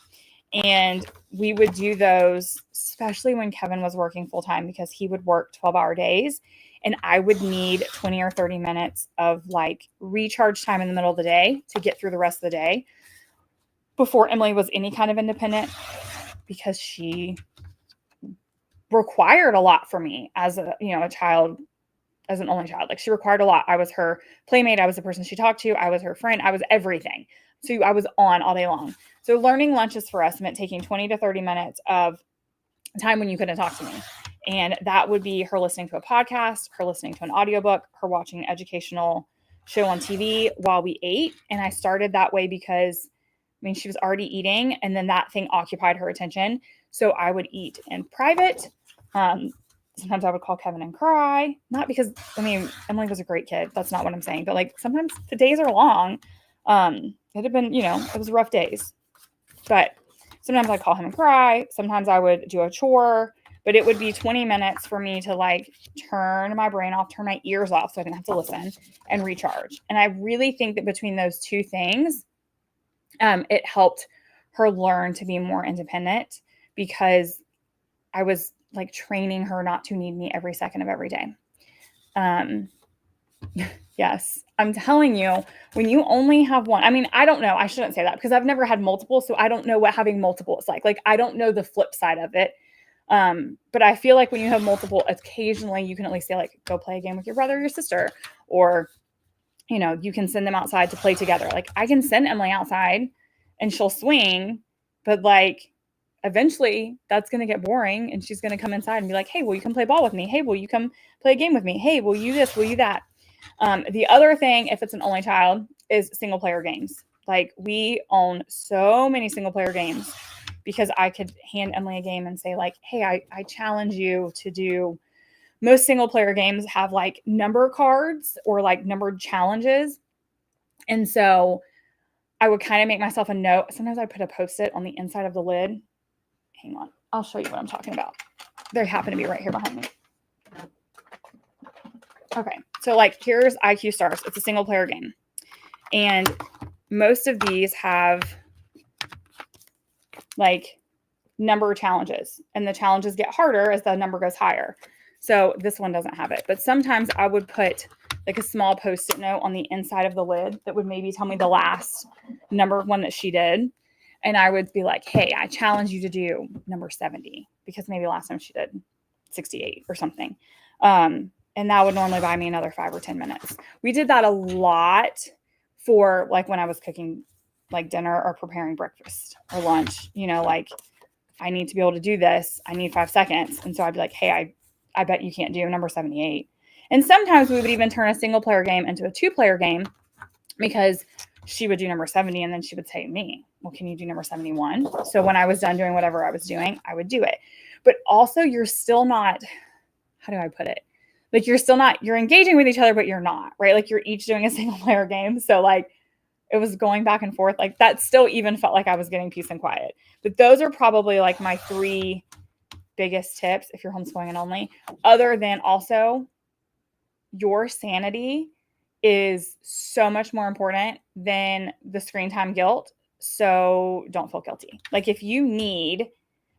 A: And we would do those, especially when Kevin was working full time, because he would work 12-hour days. And I would need 20 or 30 minutes of like recharge time in the middle of the day to get through the rest of the day before Emily was any kind of independent, because she required a lot for me as a child, as an only child. Like, she required a lot. I was her playmate. I was the person she talked to. I was her friend. I was everything. So I was on all day long. So learning lunches for us meant taking 20 to 30 minutes of time when you couldn't talk to me. And that would be her listening to a podcast, her listening to an audiobook, her watching an educational show on TV while we ate. And I started that way because, she was already eating, and then that thing occupied her attention. So I would eat in private. Sometimes I would call Kevin and cry. Not because, Emily was a great kid. That's not what I'm saying. But like, sometimes the days are long. It had been, it was rough days. But sometimes I'd call him and cry. Sometimes I would do a chore. But it would be 20 minutes for me to like turn my brain off, turn my ears off so I didn't have to listen, and recharge. And I really think that between those two things, it helped her learn to be more independent, because I was like training her not to need me every second of every day. Yes, I'm telling you, when you only have one, I don't know. I shouldn't say that because I've never had multiple. So I don't know what having multiple is like. Like, I don't know the flip side of it. But I feel like when you have multiple, occasionally you can at least say like, go play a game with your brother or your sister, or, you can send them outside to play together. Like, I can send Emily outside and she'll swing, but like, eventually that's going to get boring and she's going to come inside and be like, hey, will you come play ball with me? Hey, will you come play a game with me? Hey, will you this? Will you that? The other thing, if it's an only child, is single player games. Like, we own so many single player games, because I could hand Emily a game and say like, hey, I challenge you to do, most single player games have like number cards or like numbered challenges. And so I would kind of make myself a note. Sometimes I put a Post-it on the inside of the lid. Hang on. I'll show you what I'm talking about. They happen to be right here behind me. Okay. So like, here's IQ Stars. It's a single player game. And most of these have like number challenges, and the challenges get harder as the number goes higher. So this one doesn't have it, but sometimes I would put like a small Post-it note on the inside of the lid that would maybe tell me the last number one that she did. And I would be like, hey, I challenge you to do number 70, because maybe last time she did 68 or something. And that would normally buy me another 5 or 10 minutes. We did that a lot for like when I was cooking like dinner or preparing breakfast or lunch, like, I need to be able to do this. I need 5 seconds. And so I'd be like, hey, I bet you can't do number 78. And sometimes we would even turn a single player game into a 2-player game, because she would do number 70 and then she would say to me, well, can you do number 71? So when I was done doing whatever I was doing, I would do it. But also, you're still not, how do I put it? Like, you're engaging with each other, but you're not, right? Like, you're each doing a single player game. So like, it was going back and forth. Like, that still even felt like I was getting peace and quiet. But those are probably like my 3 biggest tips if you're homeschooling and only, other than also your sanity is so much more important than the screen time guilt. So don't feel guilty. Like, if you need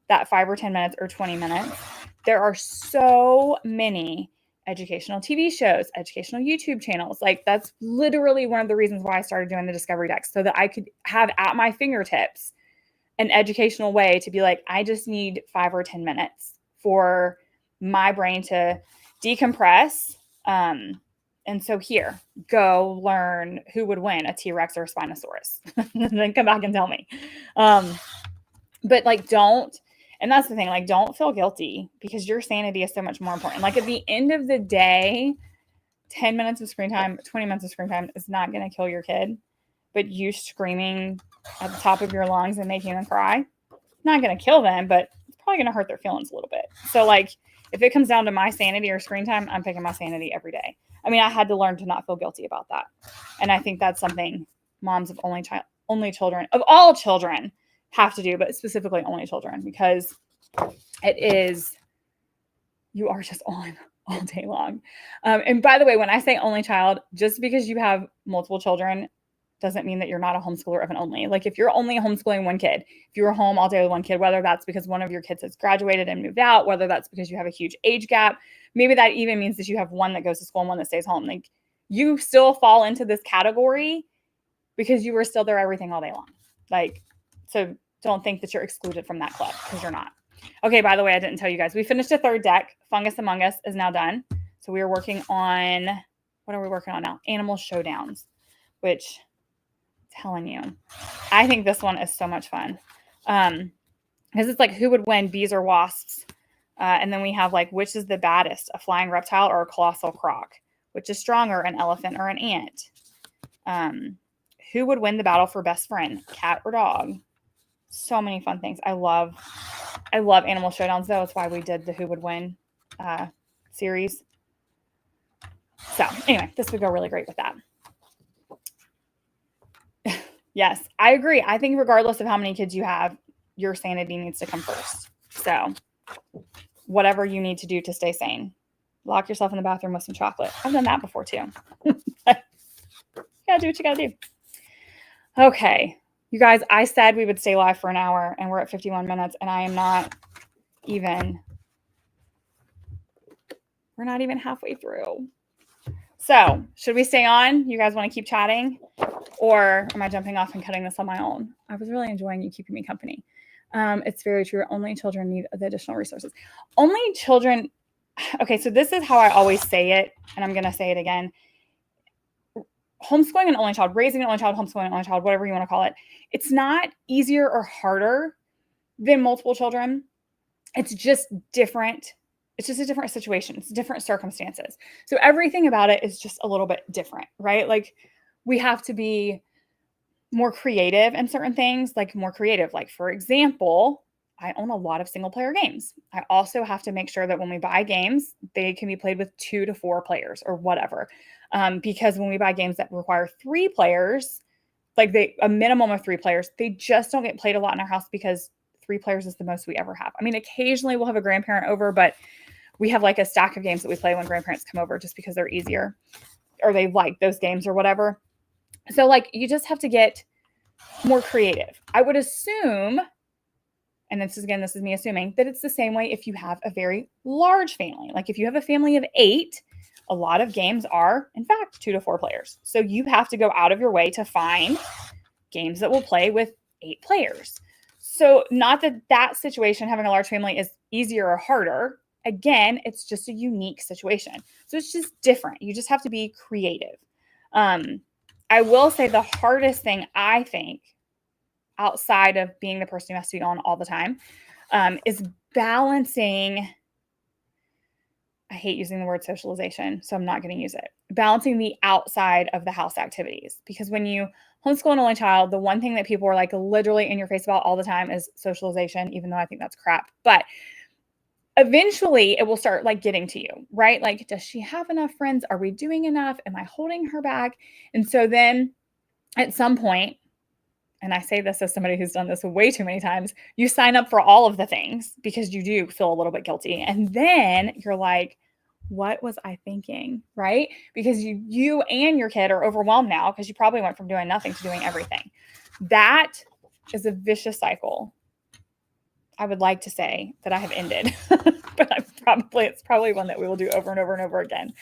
A: that 5 or 10 minutes or 20 minutes, there are so many educational TV shows, educational YouTube channels. Like, that's literally one of the reasons why I started doing the Discovery Decks, so that I could have at my fingertips an educational way to be like, I just need 5 or 10 minutes for my brain to decompress. And so here, go learn who would win, a T-Rex or a Spinosaurus. Then come back and tell me. But like, don't, and that's the thing, like, don't feel guilty because your sanity is so much more important. Like at the end of the day, 10 minutes of screen time, 20 minutes of screen time is not going to kill your kid, but you screaming at the top of your lungs and making them cry, not going to kill them, but it's probably going to hurt their feelings a little bit. So like, if it comes down to my sanity or screen time, I'm picking my sanity every day. I mean, I had to learn to not feel guilty about that. And I think that's something moms of only children, of all children, have to do, but specifically only children, because it is, you are just on all day long. And by the way, when I say only child, just because you have multiple children doesn't mean that you're not a homeschooler of an only. Like if you're only homeschooling one kid, if you're home all day with one kid, whether that's because one of your kids has graduated and moved out, whether that's because you have a huge age gap, maybe that even means that you have one that goes to school and one that stays home. Like you still fall into this category because you were still there everything all day long. Like, so don't think that you're excluded from that club because you're not. Okay, by the way, I didn't tell you guys, we finished a third deck. Fungus Among Us is now done. So we are working on, what are we working on now? Animal Showdowns, which, telling you, I think this one is so much fun. Because it's like, who would win, bees or wasps? And then we have like, which is the baddest, a flying reptile or a colossal croc? Which is stronger, an elephant or an ant? Who would win the battle for best friend, cat or dog? So many fun things. I love Animal Showdowns, though. That's why we did the Who Would Win series. So anyway, this would go really great with that. Yes, I agree. I think regardless of how many kids you have, your sanity needs to come first. So whatever you need to do to stay sane, lock yourself in the bathroom with some chocolate. I've done that before too. You gotta do what you gotta do. Okay, you guys, I said we would stay live for an hour and we're at 51 minutes and I am not even, we're not even halfway through. So should we stay on? You guys want to keep chatting? Or am I jumping off and cutting this on my own? I was really enjoying you keeping me company. It's very true. Only children need the additional resources. Only children. Okay, so this is how I always say it, and I'm going to say it again. Homeschooling an only child, raising an only child, homeschooling an only child, whatever you want to call it, it's not easier or harder than multiple children. It's just different. It's just a different situation. It's different circumstances. So everything about it is just a little bit different, right? Like we have to be more creative in certain things, like more creative. Like for example, I own a lot of single player games. I also have to make sure that when we buy games, they can be played with 2 to 4 players or whatever. Because when we buy games that require 3 players, like a minimum of 3 players, they just don't get played a lot in our house because 3 players is the most we ever have. I mean, occasionally we'll have a grandparent over, but we have like a stack of games that we play when grandparents come over just because they're easier or they like those games or whatever. So like, you just have to get more creative. I would assume, and this is me assuming, that it's the same way if you have a very large family. Like if you have a family of 8, a lot of games are, in fact, 2 to 4 players. So you have to go out of your way to find games that will play with 8 players. So not that that situation, having a large family, is easier or harder. Again, it's just a unique situation. So it's just different. You just have to be creative. I will say the hardest thing, I think, outside of being the person who has to be on all the time, is balancing. I hate using the word socialization, so I'm not going to use it. Balancing the outside of the house activities. Because when you homeschool an only child, the one thing that people are like literally in your face about all the time is socialization, even though I think that's crap. But eventually it will start like getting to you, right? Like, does she have enough friends? Are we doing enough? Am I holding her back? And so then at some point, and I say this as somebody who's done this way too many times, you sign up for all of the things because you do feel a little bit guilty. And then you're like, what was I thinking? Right? Because you and your kid are overwhelmed now because you probably went from doing nothing to doing everything. That is a vicious cycle. I would like to say that I have ended, but it's probably one that we will do over and over and over again.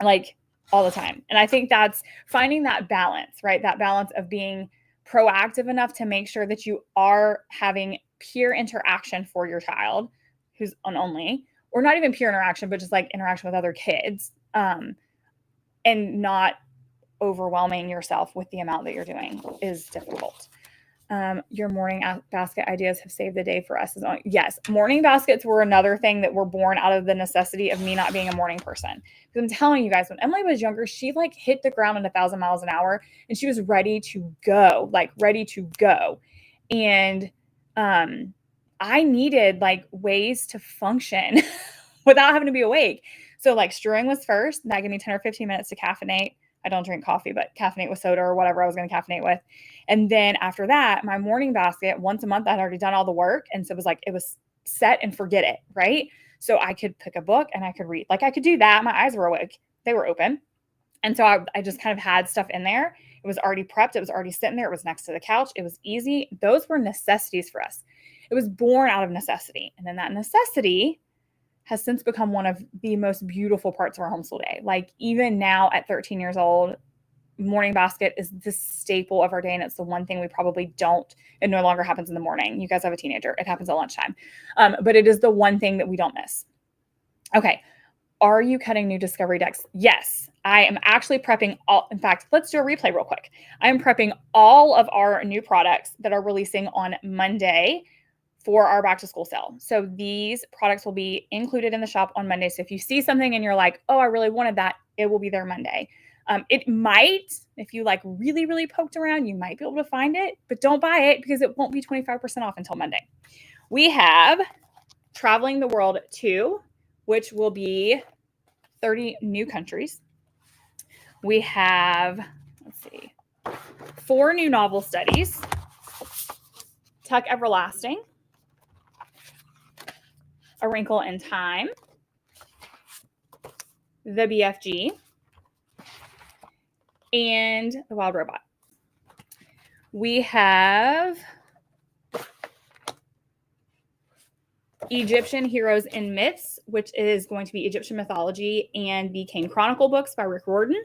A: Like all the time. And I think that's finding that balance, right? That balance of being proactive enough to make sure that you are having peer interaction for your child, who's an only, or not even peer interaction, but just like interaction with other kids, and not overwhelming yourself with the amount that you're doing is difficult. Your morning basket ideas have saved the day for us. Yes, morning baskets were another thing that were born out of the necessity of me not being a morning person. Because I'm telling you guys, when Emily was younger, she like hit the ground at 1,000 miles an hour and she was ready to go, like ready to go. And I needed like ways to function without having to be awake. So like strewing was first. That gave me 10 or 15 minutes to caffeinate. I don't drink coffee, but caffeinate with soda or whatever I was going to caffeinate with. And then after that, my morning basket, once a month, I had already done all the work. And so it was like, it was set and forget it, right? So I could pick a book and I could read. Like I could do that. My eyes were awake. They were open. And so I just kind of had stuff in there. It was already prepped. It was already sitting there. It was next to the couch. It was easy. Those were necessities for us. It was born out of necessity. And then that necessity has since become one of the most beautiful parts of our homeschool day. Like even now at 13 years old, morning basket is the staple of our day. And it's the one thing we probably don't, it no longer happens in the morning. You guys have a teenager. It happens at lunchtime. But it is the one thing that we don't miss. Okay. Are you cutting new discovery decks? Yes, I am actually prepping all. In fact, let's do a replay real quick. I am prepping all of our new products that are releasing on Monday for our back to school sale. So these products will be included in the shop on Monday. So if you see something and you're like, oh, I really wanted that, it will be there Monday. It might, if you like really, really poked around, you might be able to find it, but don't buy it because it won't be 25% off until Monday. We have Traveling the World 2, which will be 30 new countries. We have, let's see, 4 new novel studies. Tuck Everlasting, A Wrinkle in Time, The BFG, and The Wild Robot. We have Egyptian Heroes and Myths, which is going to be Egyptian mythology and the Kane Chronicle books by Rick Riordan.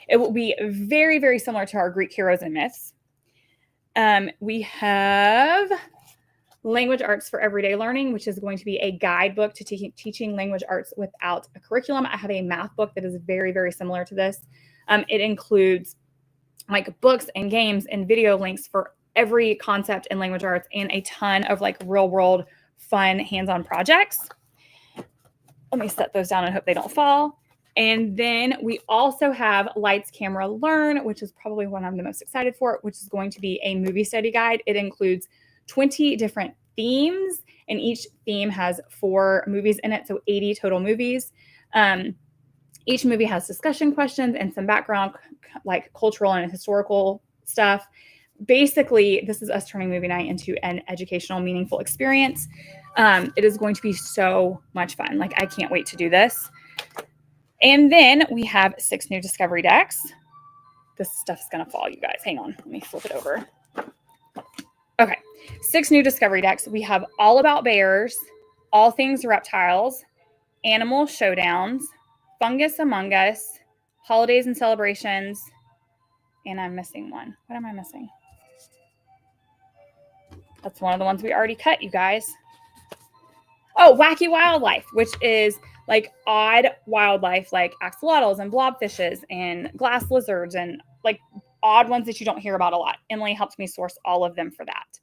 A: It will be very, very similar to our Greek Heroes and Myths. We have Language Arts for Everyday Learning, which is going to be a guidebook to teaching language arts without a curriculum. I have a math book that is very, very similar to this. It includes like books and games and video links for every concept in language arts and a ton of like real world fun hands-on projects. Let me set those down and hope they don't fall. And then we also have Lights, Camera, Learn, which is probably one I'm the most excited for, which is going to be a movie study guide. It includes 20 different themes, and each theme has 4 movies in it, so 80 total movies. Each movie has discussion questions and some background, like cultural and historical stuff. Basically, this is us turning movie night into an educational, meaningful experience. It is going to be so much fun. Like, I can't wait to do this. And then we have 6 new discovery decks. This stuff's going to fall, you guys. Hang on. Let me flip it over. Okay. 6 new discovery decks. We have All About Bears, All Things Reptiles, Animal Showdowns, Fungus Among Us, Holidays and Celebrations, and I'm missing one. What am I missing? That's one of the ones we already cut, you guys. Oh, Wacky Wildlife, which is like odd wildlife, like axolotls and blobfishes and glass lizards and like odd ones that you don't hear about a lot. Emily helped me source all of them for that.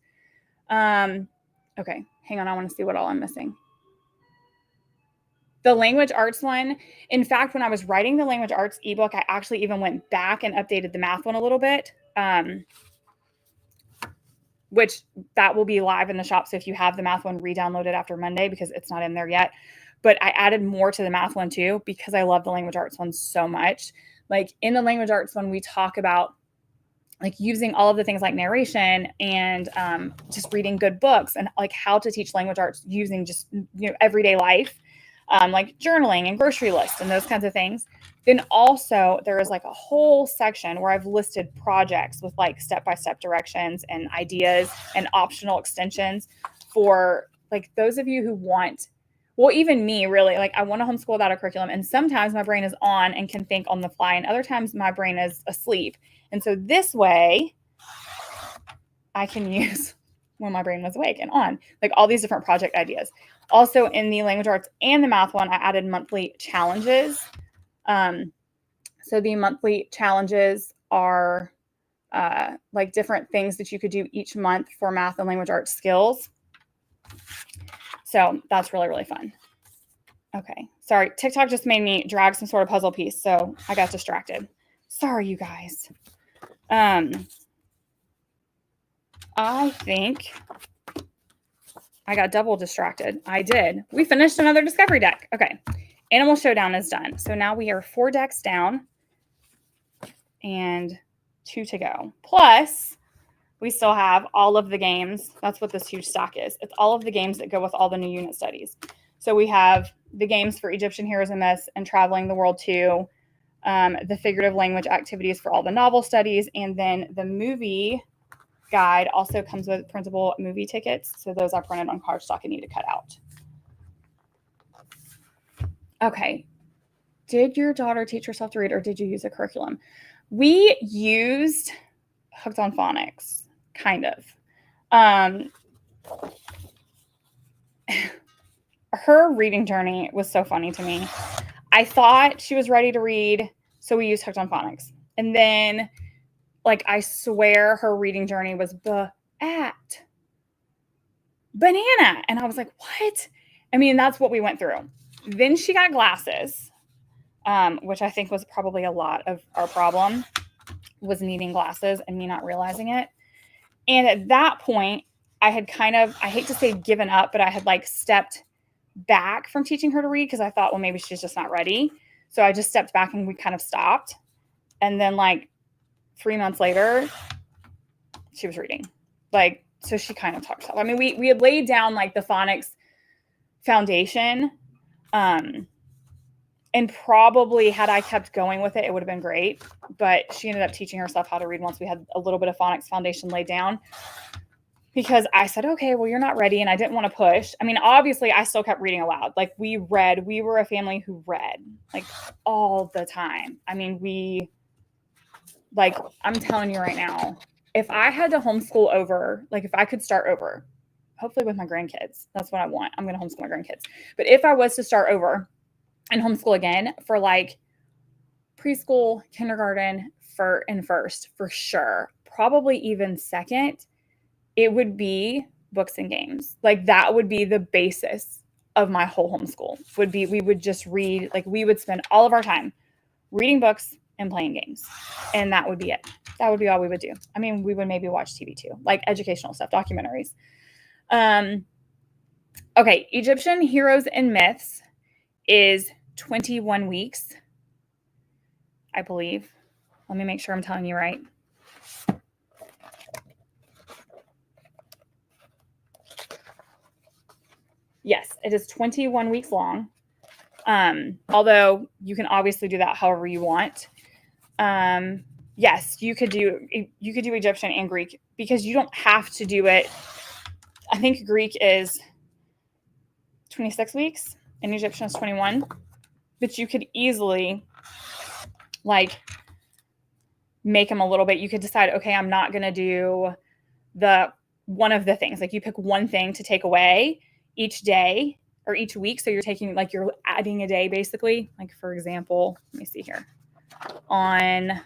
A: Okay, hang on. I want to see what all I'm missing. The language arts one. In fact, when I was writing the language arts ebook, I actually even went back and updated the math one a little bit, which that will be live in the shop. So if you have the math one, re-download it after Monday because it's not in there yet. But I added more to the math one too, because I love the language arts one so much. Like in the language arts one, we talk about like using all of the things like narration and just reading good books and like how to teach language arts using just, everyday life. Like journaling and grocery lists and those kinds of things. Then also there is like a whole section where I've listed projects with like step-by-step directions and ideas and optional extensions for like those of you who want, well, even me really, like I want to homeschool without a curriculum. And sometimes my brain is on and can think on the fly. And other times my brain is asleep. And so this way I can use when my brain was awake and on, like all these different project ideas. Also in the language arts and the math one, I added monthly challenges. So the monthly challenges are like different things that you could do each month for math and language arts skills. So that's really, really fun. Okay, sorry, TikTok just made me drag some sort of puzzle piece, so I got distracted. Sorry, you guys. I think I got double distracted. I did. We finished another discovery deck. Okay, Animal Showdown is done. So now we are 4 decks down and 2 to go. Plus, we still have all of the games. That's what this huge stack is. It's all of the games that go with all the new unit studies. So we have the games for Egyptian Heroes and Myths and Traveling the World 2, the figurative language activities for all the novel studies, and then the movie guide also comes with printable movie tickets. So those I printed on cardstock and need to cut out. Okay. Did your daughter teach herself to read, or did you use a curriculum? We used Hooked on Phonics, kind of. Her reading journey was so funny to me. I thought she was ready to read, so we used Hooked on Phonics. And then, like, I swear her reading journey was banana. And I was like, what? I mean, that's what we went through. Then she got glasses, which I think was probably a lot of our problem, was needing glasses and me not realizing it. And at that point, I had kind of, I hate to say given up, but I had like stepped back from teaching her to read because I thought, well, maybe she's just not ready. So I just stepped back and we kind of stopped. And then like 3 months later, she was reading. Like, so she kind of talked herself. I mean, we had laid down like the phonics foundation. And probably had I kept going with it, it would have been great. But she ended up teaching herself how to read once we had a little bit of phonics foundation laid down. Because I said, okay, well, you're not ready. And I didn't want to push. I mean, obviously, I still kept reading aloud. Like, we read. We were a family who read, like, all the time. I mean, like, I'm telling you right now, if I had to homeschool over, like, if I could start over, hopefully with my grandkids, that's what I want. I'm going to homeschool my grandkids. But if I was to start over and homeschool again for, like, preschool, kindergarten, and first, for sure, probably even second, it would be books and games. Like, that would be the basis of my whole homeschool. Would be, we would just read, like, we would spend all of our time reading books and playing games. And that would be it. That would be all we would do. I mean, we would maybe watch TV too, like educational stuff, documentaries. Okay, Egyptian Heroes and Myths is 21 weeks, I believe. Let me make sure I'm telling you right. Yes, it is 21 weeks long. Although you can obviously do that however you want. Yes, you could do Egyptian and Greek because you don't have to do it. I think Greek is 26 weeks and Egyptian is 21. But you could easily like make them a little bit. You could decide, okay, I'm not going to do one of the things. Like, you pick one thing to take away each day or each week. So you're taking, like, you're adding a day basically. Like, for example, let me see here. On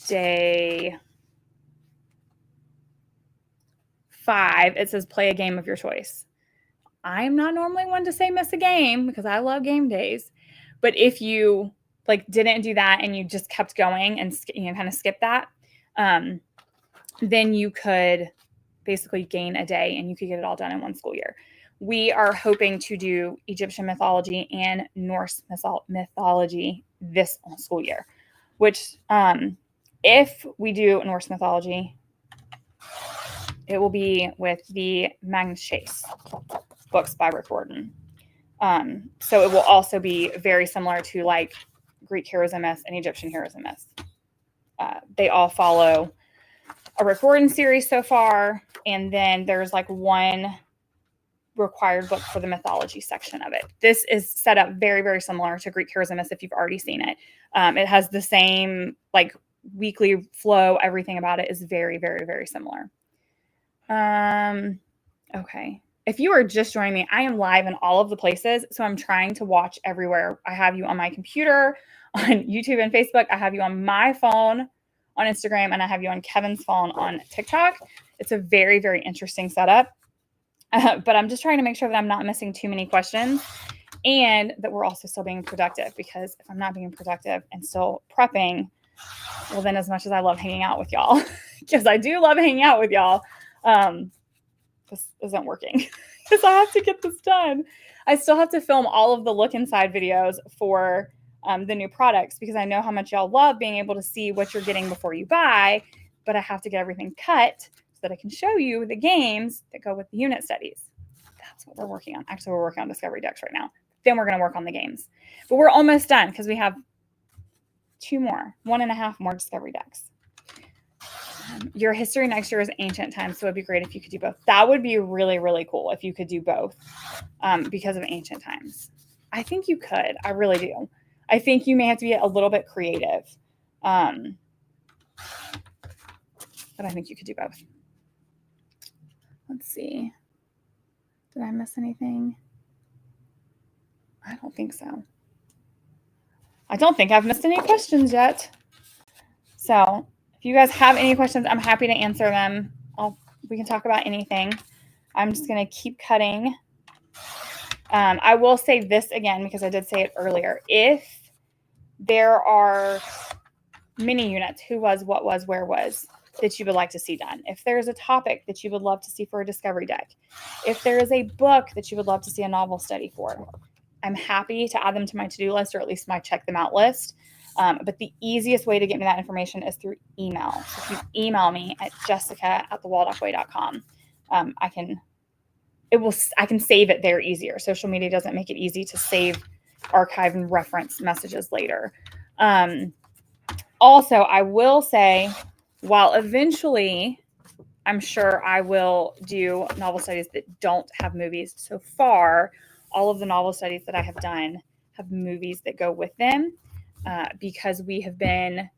A: day 5, it says play a game of your choice. I'm not normally one to say miss a game because I love game days. But if you like didn't do that and you just kept going and kind of skip that, then you could basically gain a day and you could get it all done in one school year. We are hoping to do Egyptian mythology and Norse mythology this school year, which if we do Norse mythology, it will be with the Magnus Chase books by Rick Riordan. So it will also be very similar to like Greek Heroes and Myths and Egyptian Heroes and Myths. They all follow a Rick Riordan series so far, and then there's like one required book for the mythology section of it. This is set up very, very similar to Greek Heroes and Myths if you've already seen it. It has the same like weekly flow. Everything about it is very, very, very similar. Okay. if you are just joining me, I am live in all of the places. So I'm trying to watch everywhere. I have you on my computer, on YouTube and Facebook. I have you on my phone on Instagram, and I have you on Kevin's phone on TikTok. It's a very, very interesting setup. But I'm just trying to make sure that I'm not missing too many questions and that we're also still being productive, because if I'm not being productive and still prepping, well, then as much as I love hanging out with y'all, because I do love hanging out with y'all, this isn't working because I have to get this done. I still have to film all of the look inside videos for the new products, because I know how much y'all love being able to see what you're getting before you buy, but I have to get everything cut so that I can show you the games that go with the unit studies. That's what we're working on. Actually, we're working on discovery decks right now. Then we're going to work on the games, but we're almost done because we have 1.5 more discovery decks. Your history next year is ancient times, so it'd be great if you could do both. That would be really, really cool if you could do both, because of ancient times. I think you could. I really do. I think you may have to be a little bit creative, but I think you could do both. Let's see. Did I miss anything? I don't think so. I don't think I've missed any questions yet. So if you guys have any questions, I'm happy to answer them. We can talk about anything. I'm just going to keep cutting. I will say this again, because I did say it earlier. If there are mini units, who was, what was, where was, that you would like to see done, if there's a topic that you would love to see for a discovery deck, if there is a book that you would love to see a novel study for, I'm happy to add them to my to-do list, or at least my check them out list. But the easiest way to get me that information is through email. So if you email me at jessica@thewaldockway.com, I can save it there easier. Social media doesn't make it easy to save, archive, and reference messages later. Also, I will say, while eventually I'm sure I will do novel studies that don't have movies, so far, all of the novel studies that I have done have movies that go with them, because we have been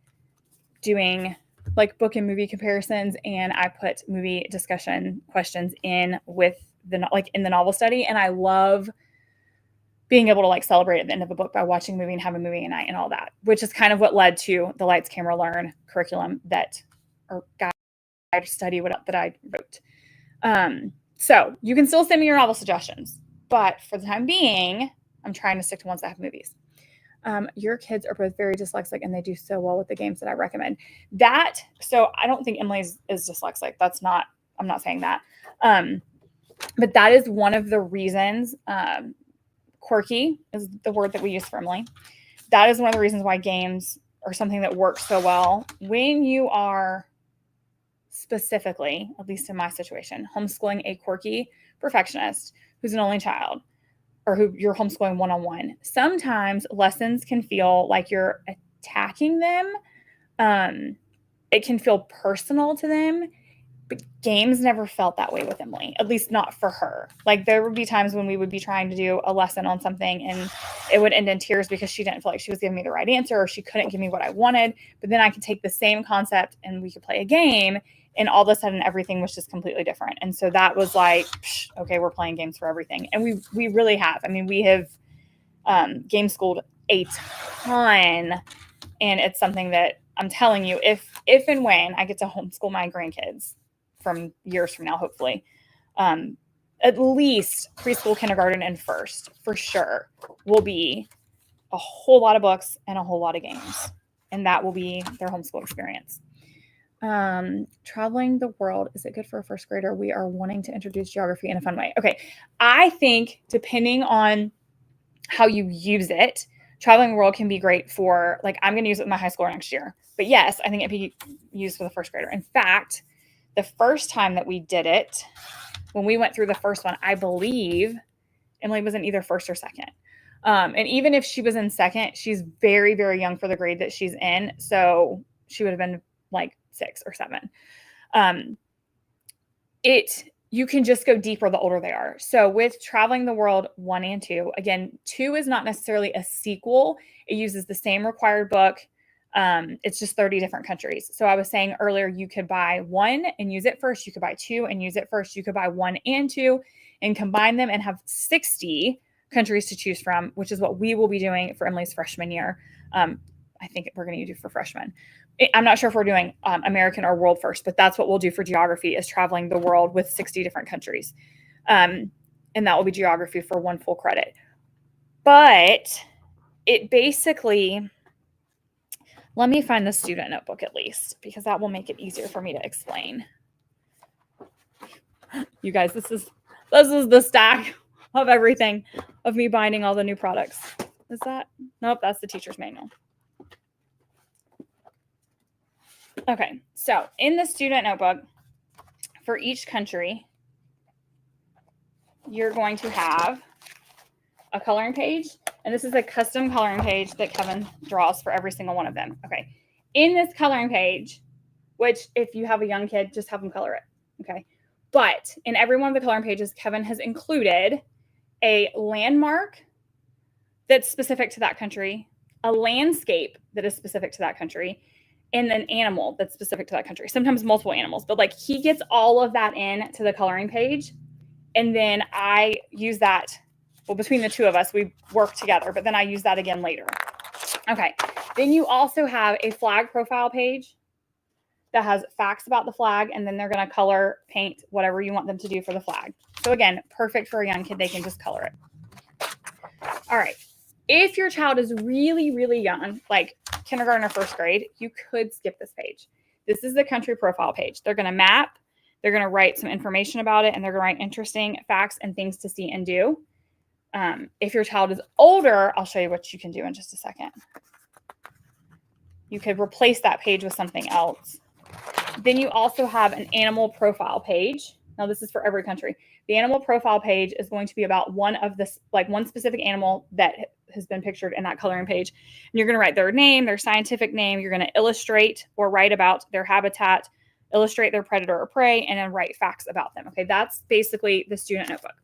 A: doing like book and movie comparisons, and I put movie discussion questions in with in the novel study, and I love being able to like celebrate at the end of a book by watching a movie and have a movie night and all that, which is kind of what led to the Lights, Camera, Learn curriculum or guide study that I wrote. So you can still send me your novel suggestions, but for the time being, I'm trying to stick to ones that have movies. Your kids are both very dyslexic, and they do so well with the games that I recommend. So I don't think Emily is dyslexic. I'm not saying that. But that is one of the reasons, quirky is the word that we use for Emily. That is one of the reasons why games are something that works so well when you are specifically, at least in my situation, homeschooling a quirky perfectionist who's an only child, or who you're homeschooling one-on-one. Sometimes lessons can feel like you're attacking them. It can feel personal to them, but games never felt that way with Emily, at least not for her. Like there would be times when we would be trying to do a lesson on something and it would end in tears because she didn't feel like she was giving me the right answer, or she couldn't give me what I wanted. But then I could take the same concept and we could play a game, and all of a sudden everything was just completely different. And so that was like, okay, we're playing games for everything. And we really have. I mean, we have game schooled a ton, and it's something that I'm telling you, if and when I get to homeschool my grandkids from years from now, hopefully, at least preschool, kindergarten, and first, for sure, will be a whole lot of books and a whole lot of games. And that will be their homeschool experience. Traveling the world, is it good for a first grader? We are wanting to introduce geography in a fun way. Okay. I think depending on how you use it, traveling the world can be great for, like, I'm going to use it with my high schooler next year. But yes, I think it'd be used for the first grader. In fact, the first time that we did it, when we went through the first one, I believe Emily was in either first or second. And even if she was in second, she's very, very young for the grade that she's in. So she would have been like 6 or 7. You can just go deeper the older they are. So with Traveling the World 1 and 2, again, 2 is not necessarily a sequel. It uses the same required book. It's just 30 different countries. So I was saying earlier, you could buy 1 and use it first. You could buy 2 and use it first. You could buy 1 and 2 and combine them and have 60 countries to choose from, which is what we will be doing for Emily's freshman year. I think we're going to do for freshmen. I'm not sure if we're doing American or world first, but that's what we'll do for geography, is traveling the world with 60 different countries. And that will be geography for 1 full credit. But it basically, let me find the student notebook at least, because that will make it easier for me to explain. You guys, this is the stack of everything, of me binding all the new products. Is that? Nope, that's the teacher's manual. Okay, so in the student notebook, for each country, you're going to have a coloring page, and this is a custom coloring page that Kevin draws for every single one of them. Okay, in this coloring page, which if you have a young kid, just have them color it. Okay, but in every one of the coloring pages, Kevin has included a landmark that's specific to that country, a landscape that is specific to that country, and an animal that's specific to that country. Sometimes multiple animals, but like he gets all of that in to the coloring page. And then I use that, well, between the two of us, we work together, but then I use that again later. Okay. Then you also have a flag profile page that has facts about the flag, and then they're going to color, paint, whatever you want them to do for the flag. So again, perfect for a young kid. They can just color it. All right. If your child is really, really young, like kindergarten or first grade, you could skip this page. This is the country profile page. They're going to map, they're going to write some information about it, and they're going to write interesting facts and things to see and do. If your child is older, I'll show you what you can do in just a second. You could replace that page with something else. Then you also have an animal profile page. Now this is for every country. The animal profile page is going to be about one specific animal that has been pictured in that coloring page. And you're going to write their name, their scientific name. You're going to illustrate or write about their habitat, illustrate their predator or prey, and then write facts about them. Okay, that's basically the student notebook.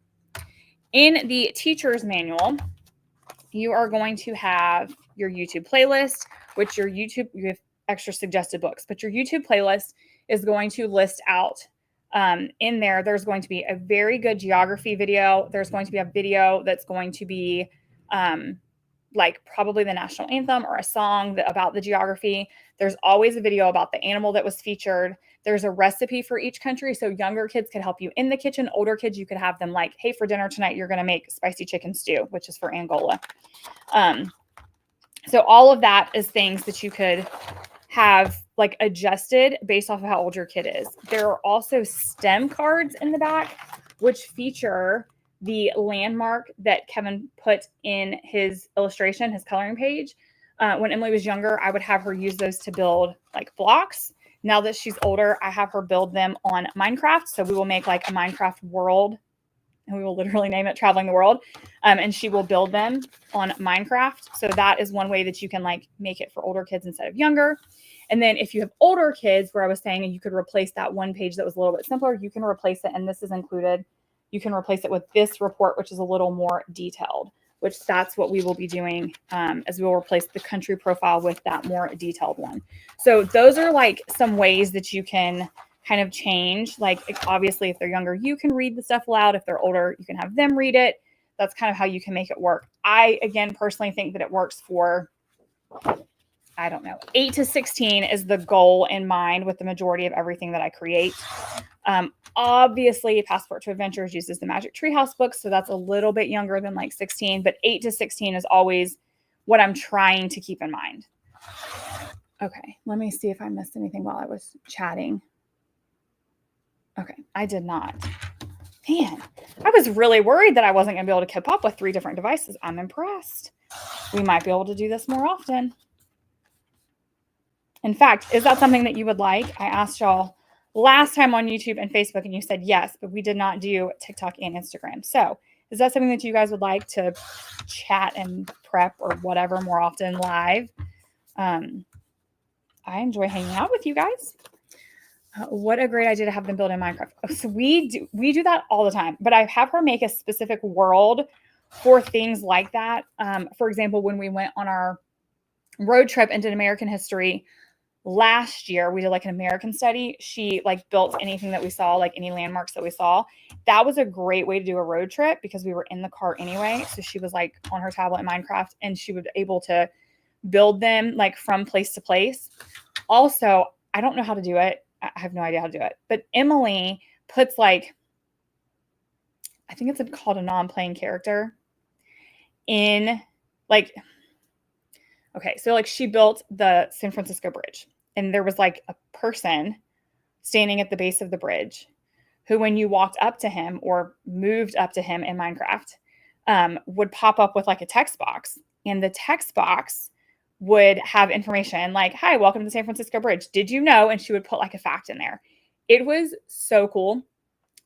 A: In the teacher's manual, you are going to have your YouTube playlist, which you have extra suggested books, but your YouTube playlist is going to list out in there. There's going to be a very good geography video. There's going to be a video that's going to be like probably the national anthem or a song about the geography. There's always a video about the animal that was featured. There's a recipe for each country. So younger kids could help you in the kitchen. Older kids, you could have them like, hey, for dinner tonight, you're going to make spicy chicken stew, which is for Angola. So all of that is things that you could have like adjusted based off of how old your kid is. There are also STEM cards in the back, which feature the landmark that Kevin put in his illustration, his coloring page. When Emily was younger, I would have her use those to build like blocks. Now that she's older, I have her build them on Minecraft. So we will make like a Minecraft world, and we will literally name it Traveling the World. And she will build them on Minecraft. So that is one way that you can like make it for older kids instead of younger. And then if you have older kids, where I was saying you could replace that one page that was a little bit simpler, you can replace it. And this is included. You can replace it with this report, which is a little more detailed, which that's what we will be doing as we will replace the country profile with that more detailed one. So those are like some ways that you can kind of change. Like obviously if they're younger, you can read the stuff aloud. If they're older, you can have them read it. That's kind of how you can make it work. I, again, personally think that it works for, I don't know, 8 to 16 is the goal in mind with the majority of everything that I create. Obviously, Passport to Adventures uses the Magic Treehouse books, so that's a little bit younger than like 16, but 8 to 16 is always what I'm trying to keep in mind. Okay, let me see if I missed anything while I was chatting. Okay, I did not. Man, I was really worried that I wasn't going to be able to keep up with 3 different devices. I'm impressed. We might be able to do this more often. In fact, is that something that you would like? I asked y'all last time on YouTube and Facebook, and you said yes, but we did not do TikTok and Instagram. So is that something that you guys would like to chat and prep or whatever more often live? I enjoy hanging out with you guys. What a great idea to have them build in Minecraft. So we do that all the time, but I have her make a specific world for things like that. For example, when we went on our road trip and did American history, last year we did like an American study. She like built anything that we saw, like any landmarks that we saw. That was a great way to do a road trip because we were in the car anyway. So she was like on her tablet in Minecraft and she was able to build them like from place to place. Also, I don't know how to do it. I have no idea how to do it. But Emily puts like, I think it's called a non-playing character in like, okay, so like she built the San Francisco Bridge and there was like a person standing at the base of the bridge who, when you walked up to him or moved up to him in Minecraft, would pop up with like a text box. And the text box would have information like, hi, welcome to the San Francisco Bridge. Did you know? And she would put like a fact in there. It was so cool.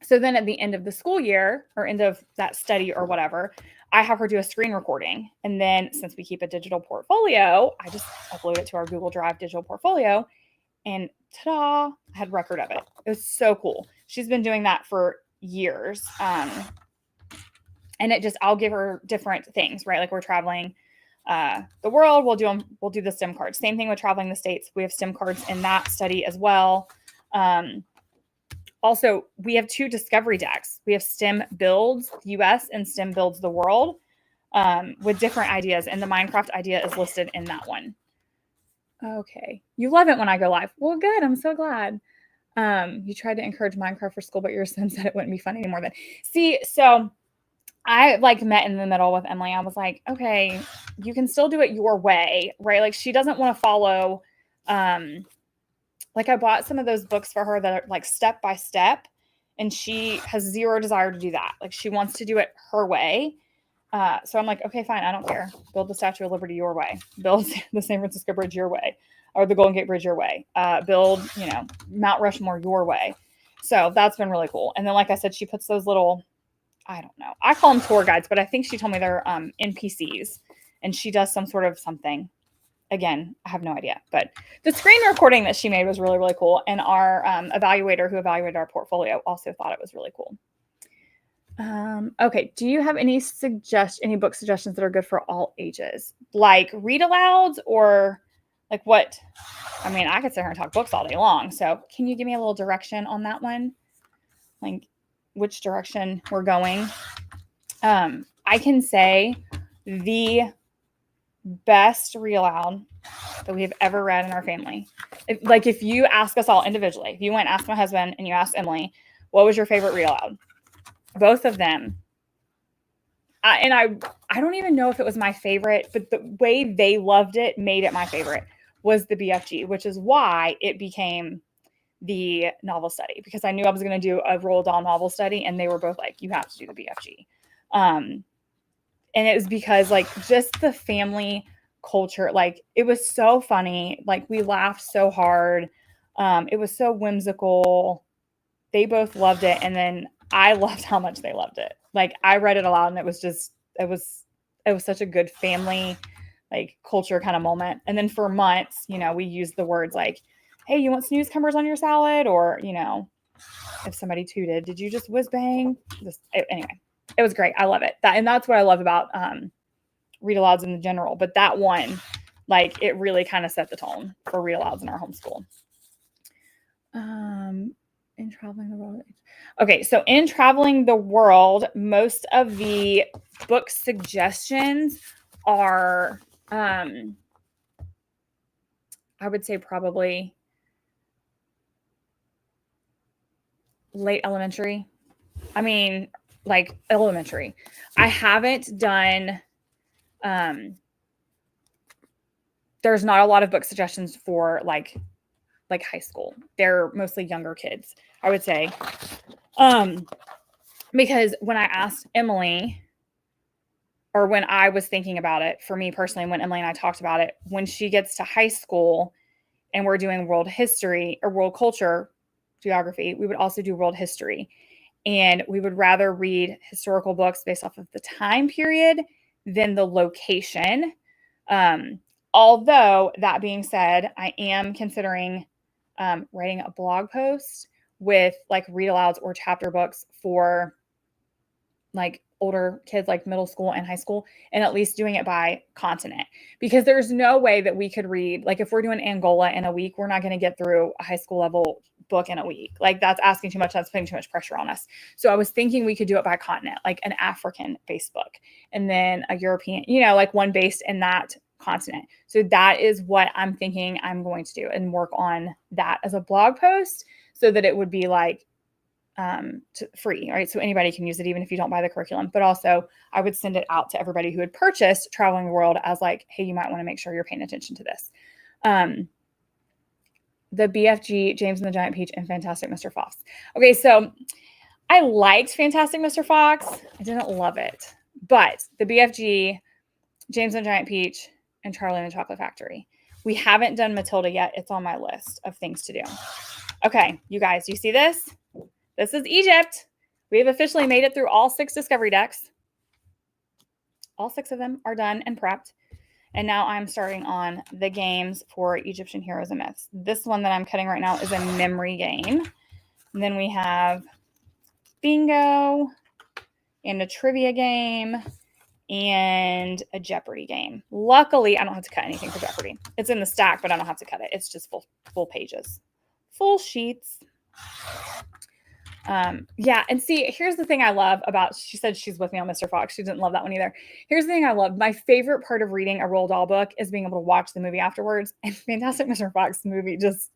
A: So then at the end of the school year or end of that study or whatever, I have her do a screen recording. And then since we keep a digital portfolio, I just upload it to our Google Drive digital portfolio. And ta-da, I had record of it. It was so cool. She's been doing that for years. And it just, I'll give her different things, right? Like we're traveling the world, we'll do the STEM cards. Same thing with traveling the States. We have STEM cards in that study as well. Also, we have 2 discovery decks. We have STEM Builds US and STEM Builds the World with different ideas. And the Minecraft idea is listed in that one. Okay. You love it when I go live. Well, good. I'm so glad. You tried to encourage Minecraft for school, but your son said it wouldn't be fun anymore then. See, so I like met in the middle with Emily. I was like, okay, you can still do it your way, right? Like she doesn't want to follow, like I bought some of those books for her that are like step by step and she has zero desire to do that. Like she wants to do it her way. So I'm like, okay, fine. I don't care. Build the Statue of Liberty your way. Build the San Francisco Bridge your way or the Golden Gate Bridge your way. Build, Mount Rushmore your way. So that's been really cool. And then, like I said, she puts those little, I don't know. I call them tour guides, but I think she told me they're NPCs and she does some sort of something. Again, I have no idea, but the screen recording that she made was really, really cool. And our evaluator who evaluated our portfolio also thought it was really cool. Okay. Do you have any book suggestions that are good for all ages? Like read-alouds or like what? I mean, I could sit here and talk books all day long. So can you give me a little direction on that one? Like which direction we're going? I can say the best read-aloud that we have ever read in our family. If you ask us all individually, if you went and asked my husband and you asked Emily, what was your favorite read-aloud? Both of them. And I don't even know if it was my favorite, but the way they loved it made it my favorite was the BFG, which is why it became the novel study because I knew I was going to do a Roald Dahl novel study and they were both like, you have to do the BFG. And it was because like just the family culture, like it was so funny. Like we laughed so hard. It was so whimsical. They both loved it. And then I loved how much they loved it. Like I read it aloud and it was such a good family, like culture kind of moment. And then for months, we used the words like, hey, you want snooze cumbers on your salad? Or, if somebody tooted, did you just whiz bang? Anyway, it was great. I love it. And that's what I love about read-alouds in general. But that one, like it really kind of set the tone for read-alouds in our homeschool. In traveling the world. Okay, so in traveling the world, most of the book suggestions are, I would say probably late elementary. I mean, like elementary. I haven't done, there's not a lot of book suggestions for like high school. They're mostly younger kids, I would say. Because when I asked Emily, or when I was thinking about it, for me personally, when Emily and I talked about it, when she gets to high school and we're doing world history or world culture, geography, we would also do world history. And we would rather read historical books based off of the time period than the location. Although that being said, I am considering writing a blog post with like read-alouds or chapter books for like older kids, like middle school and high school, and at least doing it by continent, because there's no way that we could read, like if we're doing Angola in a week, we're not going to get through a high school level book in a week. Like that's asking too much. That's putting too much pressure on us. So I was thinking we could do it by continent, like an African based book, and then a European, like one based in that continent. So that is what I'm thinking I'm going to do, and work on that as a blog post so that it would be like free, right? So anybody can use it, even if you don't buy the curriculum. But also I would send it out to everybody who had purchased Traveling the World as like, hey, you might want to make sure you're paying attention to this. The BFG, James and the Giant Peach, and Fantastic Mr. Fox. Okay, so I liked Fantastic Mr. Fox. I didn't love it. But the BFG, James and the Giant Peach, and Charlie and the Chocolate Factory. We haven't done Matilda yet. It's on my list of things to do. Okay, you guys, you see this? This is Egypt. We have officially made it through all 6 discovery decks. All 6 of them are done and prepped. And now I'm starting on the games for Egyptian Heroes and Myths. This one that I'm cutting right now is a memory game. And then we have bingo and a trivia game and a Jeopardy game. Luckily, I don't have to cut anything for Jeopardy. It's in the stack, but I don't have to cut it. It's just full pages, full sheets. Yeah. And see, here's the thing I love about, she said she's with me on Mr. Fox. She didn't love that one either. Here's the thing I love. My favorite part of reading a Roald Dahl book is being able to watch the movie afterwards. And Fantastic Mr. Fox movie just,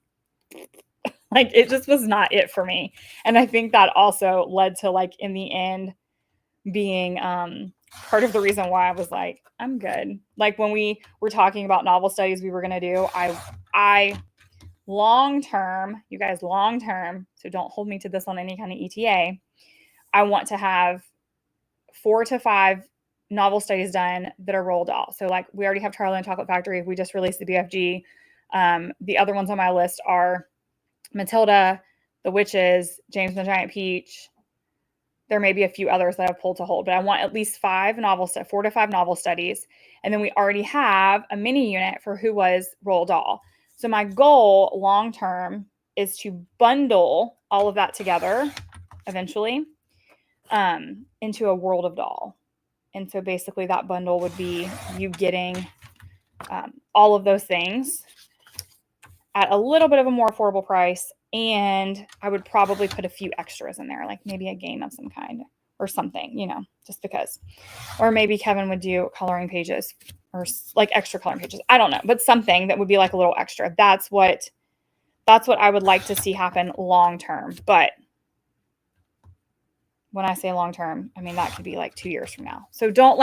A: like, it just was not it for me. And I think that also led to, like, in the end being, part of the reason why I was like, I'm good. Like when we were talking about novel studies we were going to do, I long-term, you guys, long-term, so don't hold me to this on any kind of ETA, I want to have 4 to 5 novel studies done that are Roald Dahl. So like we already have Charlie and Chocolate Factory. We just released the BFG. The other ones on my list are Matilda, The Witches, James and the Giant Peach. There may be a few others that I've pulled to hold, but I want at least 4 to 5 novel studies. And then we already have a mini unit for Who Was Roald Dahl. So my goal long-term is to bundle all of that together eventually into a World of Dahl. And so basically that bundle would be you getting all of those things at a little bit of a more affordable price. And I would probably put a few extras in there, like maybe a game of some kind or something, just because. Or maybe Kevin would do coloring pages or like extra coloring pages. I don't know, but something that would be like a little extra. That's what I would like to see happen long term. But when I say long term, I mean that could be like 2 years from now. So don't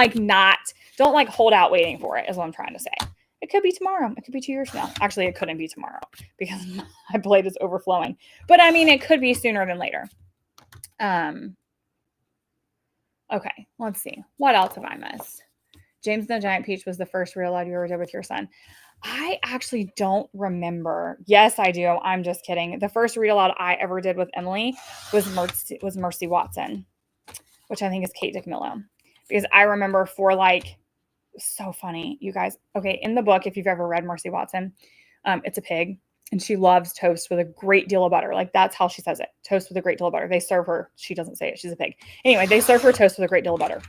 A: hold out waiting for it is what I'm trying to say. It could be tomorrow. It could be 2 years from now. Actually, it couldn't be tomorrow because my plate is overflowing. But I mean, it could be sooner than later. Okay, let's see. What else have I missed? James and the Giant Peach was the first real aloud you ever did with your son. I actually don't remember. Yes, I do. I'm just kidding. The first read aloud I ever did with Emily was Mercy Watson, which I think is Kate DiCamillo. Because I remember for like, so funny, you guys. Okay, in the book, if you've ever read Mercy Watson, it's a pig. And she loves toast with a great deal of butter. Like that's how she says it. Toast with a great deal of butter. They serve her. She doesn't say it. She's a pig. Anyway, they serve her toast with a great deal of butter.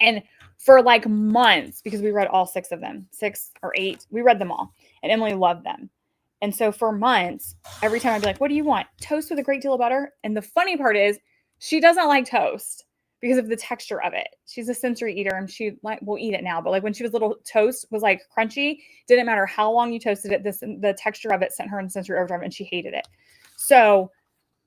A: And for like months, because we read all 6 of them, 6 or 8, we read them all. And Emily loved them. And so for months, every time I'd be like, what do you want? Toast with a great deal of butter. And the funny part is she doesn't like toast because of the texture of it. She's a sensory eater and she will eat it now. But like when she was little, toast was like crunchy. Didn't matter how long you toasted it. The texture of it sent her in sensory overdrive and she hated it. So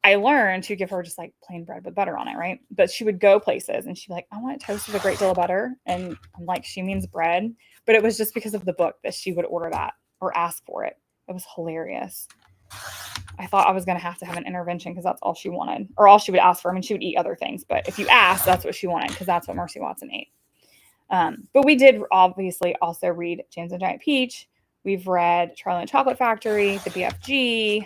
A: I learned to give her just like plain bread with butter on it, right? But she would go places and she'd be like, I want toast with a great deal of butter. And I'm like, she means bread. But it was just because of the book that she would order that or ask for it. It was hilarious. I thought I was going to have an intervention because that's all she wanted or all she would ask for. I mean, she would eat other things, but if you asked, that's what she wanted because that's what Mercy Watson ate. But we did obviously also read James and the Giant Peach. We've read Charlie and the Chocolate Factory, the BFG.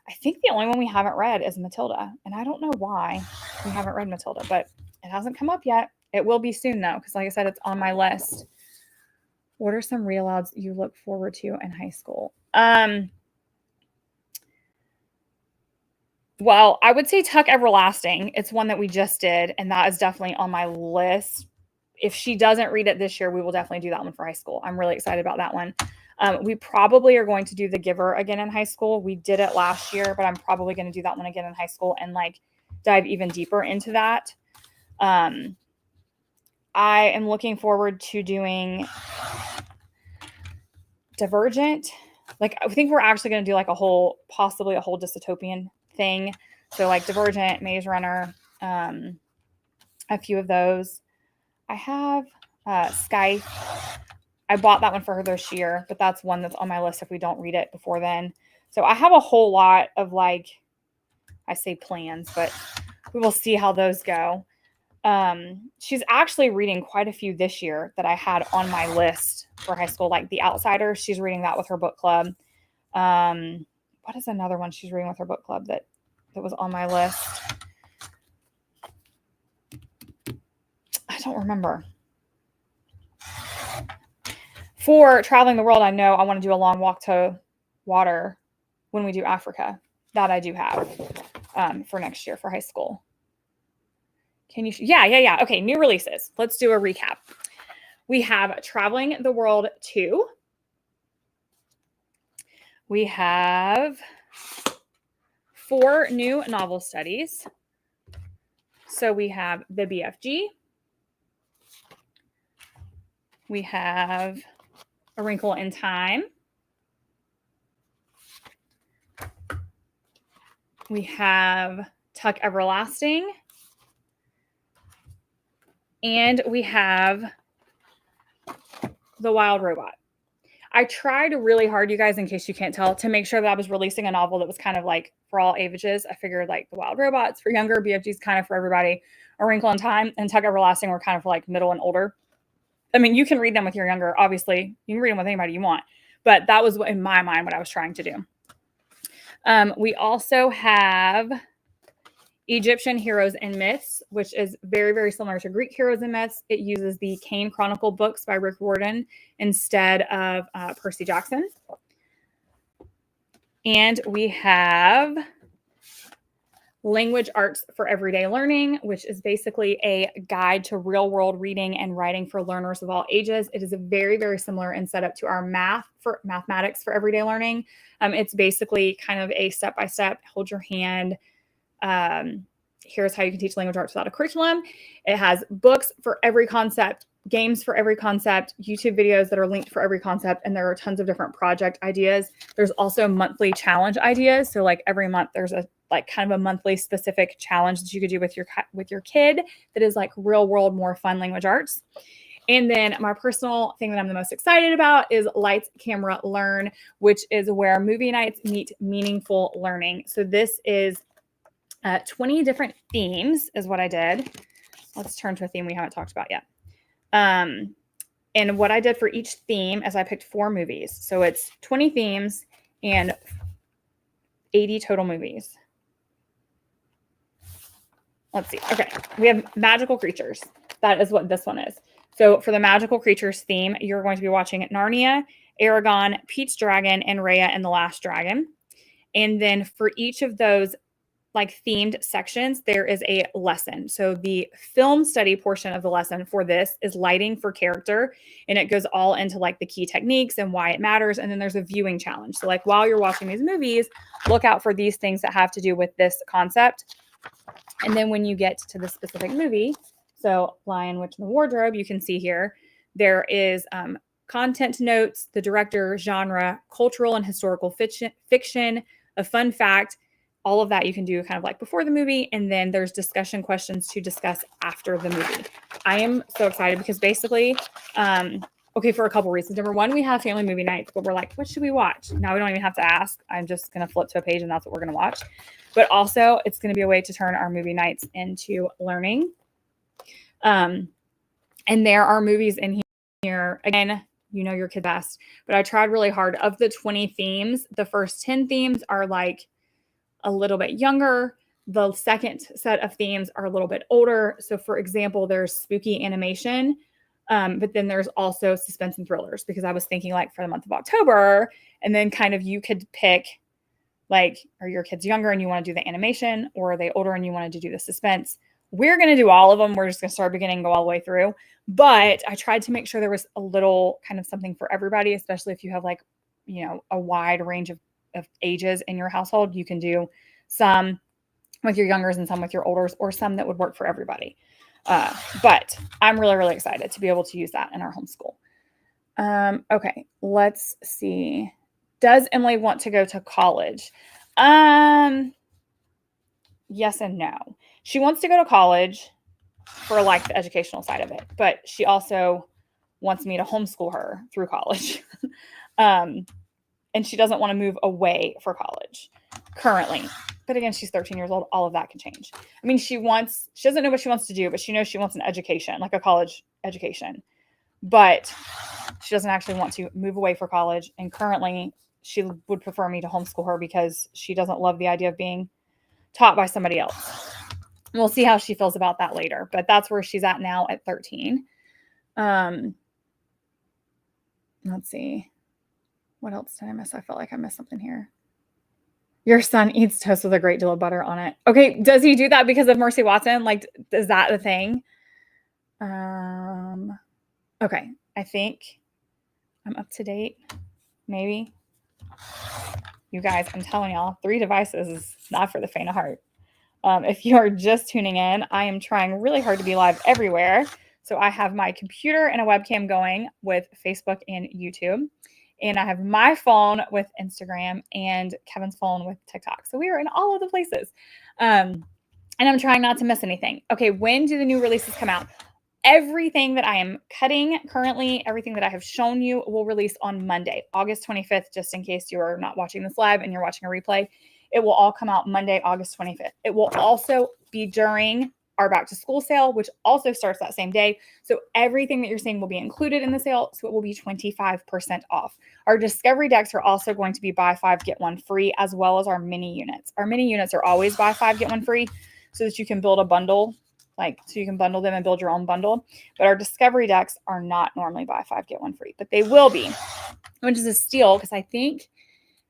A: I think the only one we haven't read is Matilda. And I don't know why we haven't read Matilda, but it hasn't come up yet. It will be soon though, because like I said, it's on my list. What are some read alouds you look forward to in high school? Well, I would say Tuck Everlasting. It's one that we just did, and that is definitely on my list. If she doesn't read it this year, we will definitely do that one for high school. I'm really excited about that one. We probably are going to do The Giver again in high school. We did it last year, but I'm probably going to do that one again in high school and like dive even deeper into that. I am looking forward to doing Divergent. Like, I think we're actually going to do like possibly a whole dystopian thing. So like Divergent, Maze Runner, a few of those. I have Sky. I bought that one for her this year, but that's one that's on my list if we don't read it before then. So I have a whole lot of like, I say plans, but we will see how those go. She's actually reading quite a few this year that I had on my list for high school, like The Outsiders. She's reading that with her book club. What is another one she's reading with her book club that was on my list? I don't remember. For traveling the world, I know I want to do a long walk to water when we do Africa. That I do have for next year for high school. Can you? Yeah. Okay, new releases. Let's do a recap. We have Traveling the World 2. We have 4 new novel studies. So we have The BFG. We have A Wrinkle in Time. We have Tuck Everlasting. And we have The Wild Robot. I tried really hard, you guys, in case you can't tell, to make sure that I was releasing a novel that was kind of like for all ages. I figured like The Wild Robot's for younger, BFG's kind of for everybody. A Wrinkle in Time and Tuck Everlasting were kind of for like middle and older. I mean, you can read them with your younger, obviously. You can read them with anybody you want. But that was, in my mind, what I was trying to do. We also have Egyptian Heroes and Myths, which is very, very similar to Greek Heroes and Myths. It uses the Kane Chronicle books by Rick Riordan instead of Percy Jackson. And we have Language Arts for Everyday Learning, which is basically a guide to real-world reading and writing for learners of all ages. It is a very, very similar in setup to our mathematics for everyday learning. It's basically kind of a step-by-step, hold your hand, here's how you can teach language arts without a curriculum. It has books for every concept, games for every concept, YouTube videos that are linked for every concept, and there are tons of different project ideas. There's also monthly challenge ideas. So like every month there's a like kind of a monthly specific challenge that you could do with your kid that is like real world, more fun language arts. And then my personal thing that I'm the most excited about is Lights, Camera, Learn, which is where movie nights meet meaningful learning. So this is 20 different themes is what I did. Let's turn to a theme we haven't talked about yet. And what I did for each theme is I picked 4 movies. So it's 20 themes and 80 total movies. Let's see. Okay. We have magical creatures. That is what this one is. So for the magical creatures theme, you're going to be watching Narnia, Aragon, Pete's Dragon, and Raya and the Last Dragon. And then for each of those like themed sections, there is a lesson. So the film study portion of the lesson for this is lighting for character. And it goes all into like the key techniques and why it matters. And then there's a viewing challenge. So like while you're watching these movies, look out for these things that have to do with this concept. And then when you get to the specific movie, so Lion, Witch, and the Wardrobe, you can see here, there is content notes, the director, genre, cultural and historical fiction, a fun fact, all of that you can do kind of like before the movie. And then there's discussion questions to discuss after the movie. I am so excited because basically, okay, for a couple reasons. Number one, we have family movie nights, but we're like, what should we watch? Now we don't even have to ask. I'm just going to flip to a page and that's what we're going to watch. But also it's going to be a way to turn our movie nights into learning. And there are movies in here. Again, you know your kid best, but I tried really hard. Of the 20 themes, the first 10 themes are like a little bit younger. The second set of themes are a little bit older. So for example, there's spooky animation, but then there's also suspense and thrillers because I was thinking like for the month of October, and then kind of you could pick like, are your kids younger and you want to do the animation, or are they older and you wanted to do the suspense? We're going to do all of them. We're just going to start beginning and go all the way through. But I tried to make sure there was a little kind of something for everybody, especially if you have like, a wide range of ages in your household. You can do some with your youngers and some with your olders, or some that would work for everybody. But I'm really, really excited to be able to use that in our homeschool. Okay, let's see. Does Emily want to go to college? Yes and no. She wants to go to college for like the educational side of it, but she also wants me to homeschool her through college. And she doesn't want to move away for college currently. But again, she's 13 years old. All of that can change. I mean, she doesn't know what she wants to do, but she knows she wants an education, like a college education. But she doesn't actually want to move away for college. And currently, she would prefer me to homeschool her because she doesn't love the idea of being taught by somebody else. We'll see how she feels about that later. But that's where she's at now at 13. Let's see. What else did I miss? I felt like I missed something here. Your son eats toast with a great deal of butter on it. Okay, does he do that because of Mercy Watson? Like, is that the thing? Okay, I think I'm up to date. Maybe. You guys, I'm telling y'all, 3 devices is not for the faint of heart. If you are just tuning in, I am trying really hard to be live everywhere. So I have my computer and a webcam going with Facebook and YouTube. And I have my phone with Instagram and Kevin's phone with TikTok. So we are in all of the places. And I'm trying not to miss anything. Okay, when do the new releases come out? Everything that I am cutting currently, everything that I have shown you will release on Monday, August 25th, just in case you are not watching this live and you're watching a replay. It will all come out Monday, August 25th. It will also be during our back to school sale, which also starts that same day. So everything that you're seeing will be included in the sale. So it will be 25% off. Our discovery decks are also going to be buy 5, get 1 free, as well as our mini units. Our mini units are always buy 5, get 1 free so that you can build a bundle, so you can bundle them and build your own bundle. But our discovery decks are not normally buy 5, get 1 free, but they will be, which is a steal because I think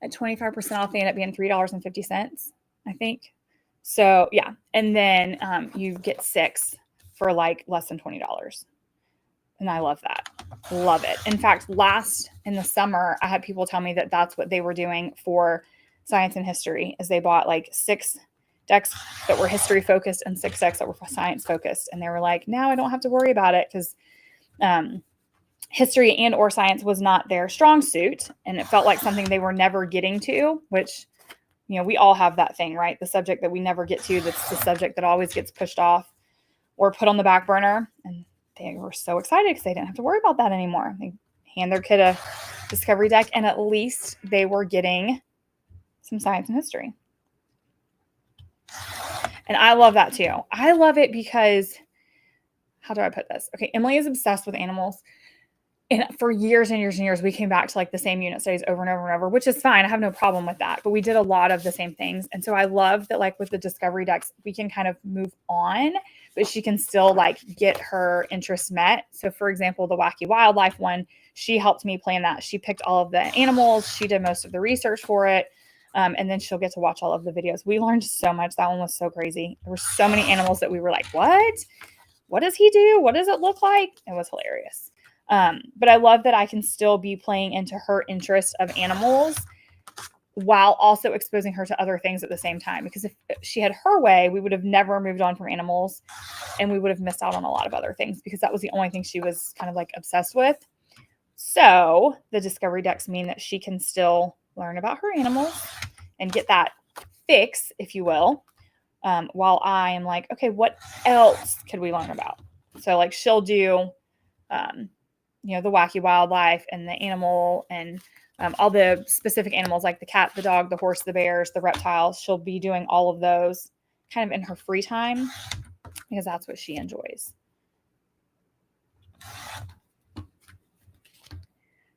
A: at 25% off, they end up being $3.50, I think. So yeah, and then you get 6 for like less than $20. And I love that. Love it. In fact, in the summer, I had people tell me that that's what they were doing for science and history, is they bought like 6 decks that were history focused and 6 decks that were science focused. And they were like, now I don't have to worry about it because history and or science was not their strong suit. And it felt like something they were never getting to, which, we all have that thing, right? The subject that we never get to, that's the subject that always gets pushed off or put on the back burner. And they were so excited because they didn't have to worry about that anymore. They hand their kid a discovery deck, and at least they were getting some science and history. And I love that too. I love it because, how do I put this? Okay, Emily is obsessed with animals. And for years and years and years, we came back to like the same unit studies over and over and over, which is fine. I have no problem with that. But we did a lot of the same things. And so I love that, like with the discovery decks, we can kind of move on, but she can still like get her interests met. So for example, the wacky wildlife one, she helped me plan that. She picked all of the animals. She did most of the research for it. And then she'll get to watch all of the videos. We learned so much. That one was so crazy. There were so many animals that we were like, what? What does he do? What does it look like? It was hilarious. But I love that I can still be playing into her interest of animals while also exposing her to other things at the same time. Because if she had her way, we would have never moved on from animals and we would have missed out on a lot of other things because that was the only thing she was kind of like obsessed with. So the discovery decks mean that she can still learn about her animals and get that fix, if you will, while I am like, okay, what else could we learn about? So like she'll do, the wacky wildlife and the animal and all the specific animals like the cat, the dog, the horse, the bears, the reptiles. She'll be doing all of those kind of in her free time because that's what she enjoys.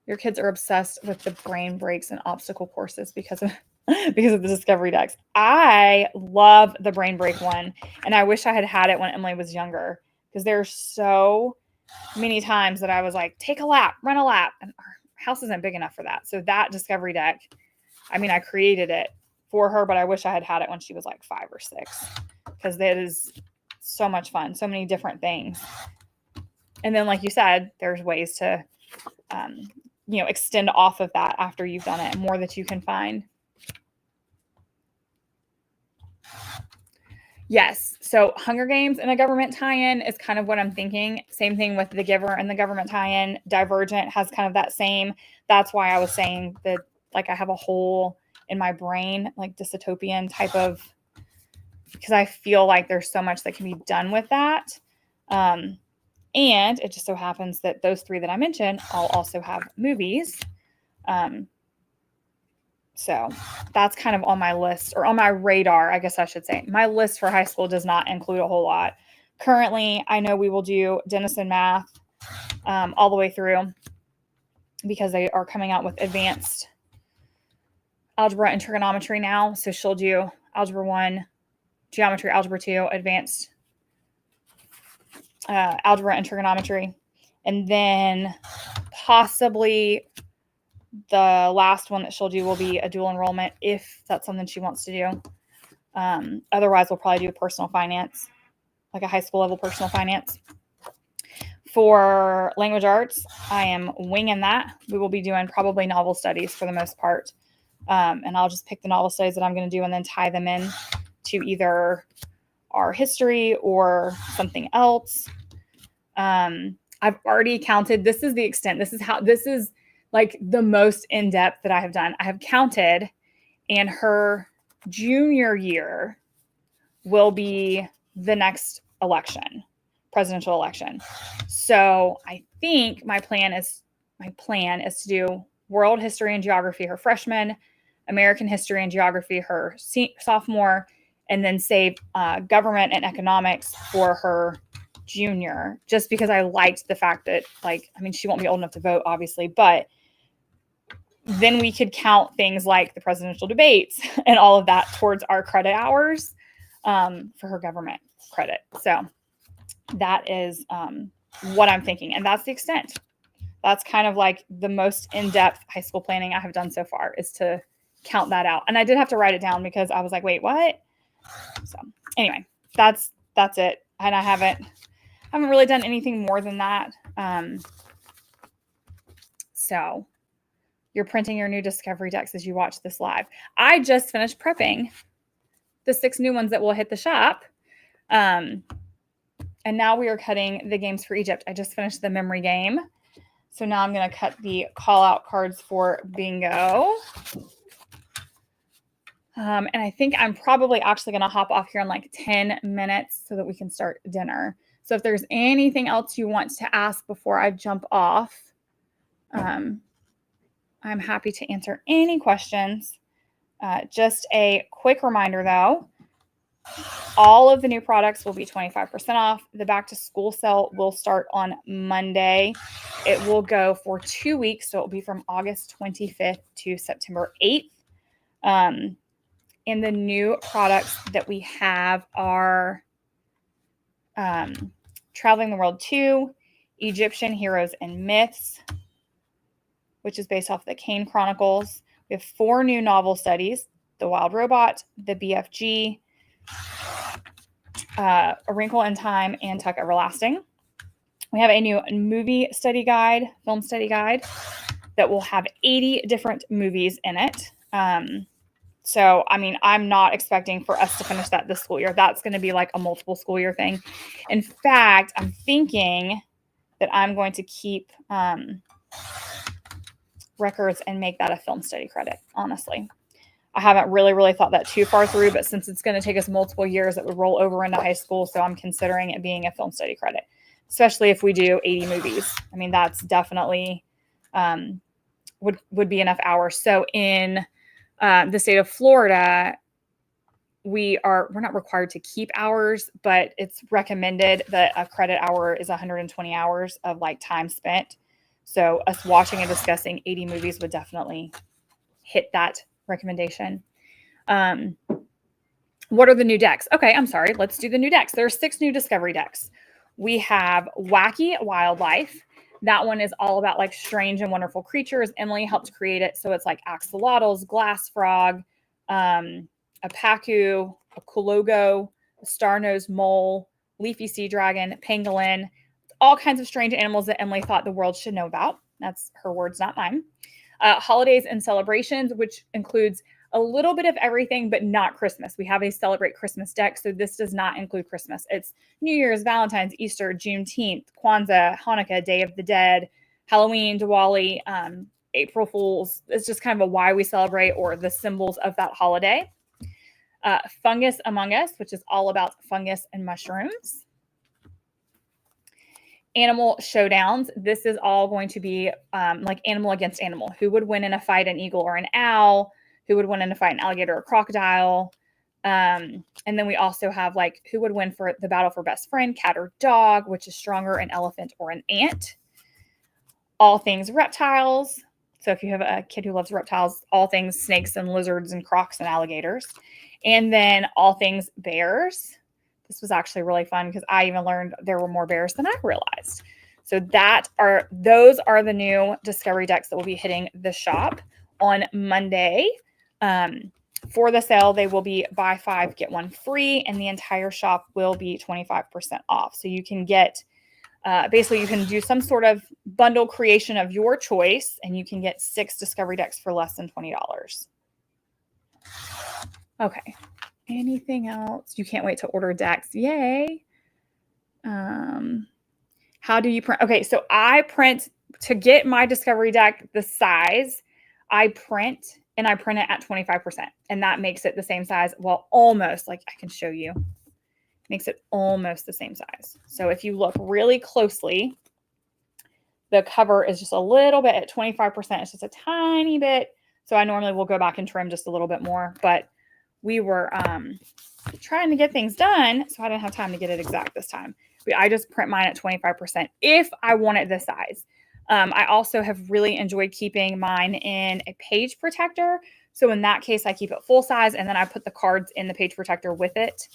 A: Your kids are obsessed with the brain breaks and obstacle courses because of the discovery decks. I love the brain break one, and I wish I had had it when Emily was younger because there's so many times that I was like, take a lap, run a lap, and our house isn't big enough for that. So that discovery deck, I mean, I created it for her, but I wish I had had it when she was like 5 or 6, because that is so much fun. So many different things. And then, like you said, there's ways to, extend off of that after you've done it, more that you can find. Yes. So Hunger Games and a government tie-in is kind of what I'm thinking. Same thing with The Giver and the government tie-in. Divergent has kind of that same. That's why I was saying that, like, I have a hole in my brain, like dystopian type of, because I feel like there's so much that can be done with that. And it just so happens that those 3 that I mentioned, I'll also have movies. So that's kind of on my list, or on my radar, I guess I should say. My list for high school does not include a whole lot. Currently, I know we will do Denison math all the way through, because they are coming out with advanced algebra and trigonometry now. So she'll do algebra 1, geometry, algebra 2, advanced algebra and trigonometry. And then possibly the last one that she'll do will be a dual enrollment, if that's something she wants to do. Otherwise, we'll probably do personal finance, like a high school level personal finance. For language arts, I am winging that. We will be doing probably novel studies for the most part. And I'll just pick the novel studies that I'm going to do and then tie them in to either our history or something else. I've already counted. This is the extent. This is like the most in-depth that I have done. I have counted, and her junior year will be the next election, presidential election. So I think my plan is to do world history and geography her freshman, American history and geography her sophomore, and then save government and economics for her junior, just because I liked the fact that, she won't be old enough to vote, obviously, but then we could count things like the presidential debates and all of that towards our credit hours for her government credit. So that is what I'm thinking. And that's the extent. That's kind of like the most in-depth high school planning I have done so far, is to count that out. And I did have to write it down because I was like, wait, what? So anyway, that's it. And I haven't really done anything more than that. So you're printing your new discovery decks as you watch this live. I just finished prepping the 6 new ones that will hit the shop. And now we are cutting the games for Egypt. I just finished the memory game. So now I'm going to cut the call out cards for bingo. And I think I'm probably actually going to hop off here in like 10 minutes so that we can start dinner. So if there's anything else you want to ask before I jump off, I'm happy to answer any questions. Just a quick reminder, though, all of the new products will be 25% off. The back to school sale will start on Monday. It will go for 2 weeks, so it will be from August 25th to September 8th. And the new products that we have are Traveling the World 2, Egyptian Heroes and Myths, which is based off the Kane Chronicles. We have 4 new novel studies: The Wild Robot, The BFG, A Wrinkle in Time, and Tuck Everlasting. We have a new movie study guide, film study guide, that will have 80 different movies in it. So, I'm not expecting for us to finish that this school year. That's going to be like a multiple school year thing. In fact, I'm thinking that I'm going to keep records and make that a film study credit, honestly. I haven't really thought that too far through, but since it's going to take us multiple years, it would roll over into high school. So I'm considering it being a film study credit, especially if we do 80 movies. That's definitely would be enough hours. So in the state of Florida, we're not required to keep hours, but it's recommended that a credit hour is 120 hours of time spent. So us watching and discussing 80 movies would definitely hit that recommendation. What are the new decks? Okay, I'm sorry. Let's do the new decks. There are 6 new discovery decks. We have Wacky Wildlife. That one is all about strange and wonderful creatures. Emily helped create it. So it's like axolotls, glass frog, a pacu, a kologo, a star-nosed mole, leafy sea dragon, pangolin, all kinds of strange animals that Emily thought the world should know about. That's her words, not mine. Holidays and celebrations, which includes a little bit of everything, but not Christmas. We have a Celebrate Christmas deck, so this does not include Christmas. It's New Year's, Valentine's, Easter, Juneteenth, Kwanzaa, Hanukkah, Day of the Dead, Halloween, Diwali, April Fools. It's just kind of a why we celebrate or the symbols of that holiday. Fungus Among Us, which is all about fungus and mushrooms. Animal showdowns. This is all going to be like animal against animal. Who would win in a fight, an eagle or an owl? Who would win in a fight, an alligator or crocodile? And then we also have like who would win for the battle for best friend, cat or dog, which is stronger, an elephant or an ant. All things reptiles. So if you have a kid who loves reptiles, all things snakes and lizards and crocs and alligators. And then all things bears. This was actually really fun because I even learned there were more bears than I realized. So those are the new discovery decks that will be hitting the shop on Monday. For the sale, they will be buy 5, get 1 free, and the entire shop will be 25% off. So you can get, basically you can do some sort of bundle creation of your choice, and you can get 6 discovery decks for less than $20. Okay. Anything else? You can't wait to order decks. Yay. How do you print? Okay, so I print to get my discovery deck, the size, I print it at 25%. And that makes it the same size. Well, almost, like I can show you. Makes it almost the same size. So if you look really closely, the cover is just a little bit at 25%. It's just a tiny bit. So I normally will go back and trim just a little bit more, but we were trying to get things done, so I didn't have time to get it exact this time. But I just print mine at 25% if I want it this size. I also have really enjoyed keeping mine in a page protector. So in that case, I keep it full size, and then I put the cards in the page protector with it.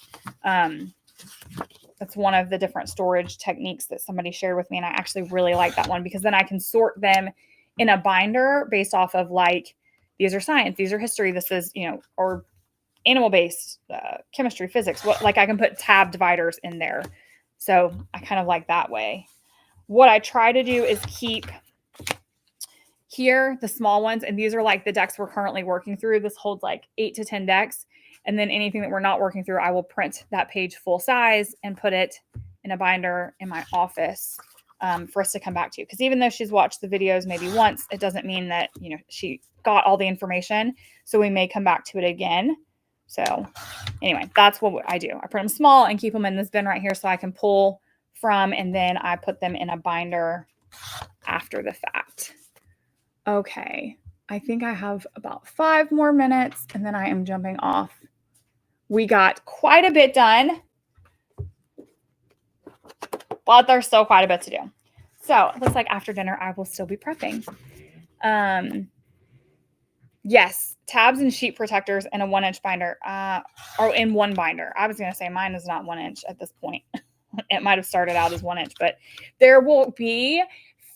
A: That's one of the different storage techniques that somebody shared with me, and I actually really like that one because then I can sort them in a binder based off of like, these are science, these are history, this is, or animal-based, chemistry, physics. Like I can put tab dividers in there. So I kind of like that way. What I try to do is keep here the small ones, and these are like the decks we're currently working through. This holds like 8 to 10 decks. And then anything that we're not working through, I will print that page full size and put it in a binder in my office for us to come back to. Because even though she's watched the videos maybe once, it doesn't mean that, she got all the information. So we may come back to it again. So anyway, that's what I do. I print them small and keep them in this bin right here so I can pull from, and then I put them in a binder after the fact. Okay, I think I have about 5 more minutes and then I am jumping off. We got quite a bit done, but there's still quite a bit to do. So it looks like after dinner, I will still be prepping. Yes, tabs and sheet protectors in a 1-inch binder, or in one binder. I was going to say mine is not 1 inch at this point. It might have started out as 1 inch, but there will be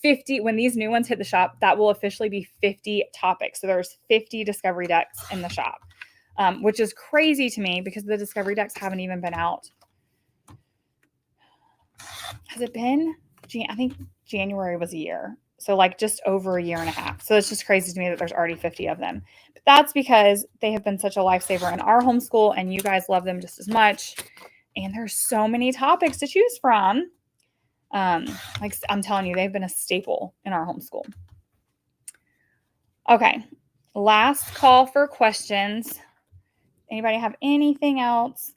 A: 50, when these new ones hit the shop, that will officially be 50 topics. So there's 50 discovery decks in the shop, which is crazy to me because the discovery decks haven't even been out. Has it been? I think January was a year. So like just over a year and a half. So it's just crazy to me that there's already 50 of them. But that's because they have been such a lifesaver in our homeschool, and you guys love them just as much. And there's so many topics to choose from. Like I'm telling you, they've been a staple in our homeschool. Okay, last call for questions. Anybody have anything else?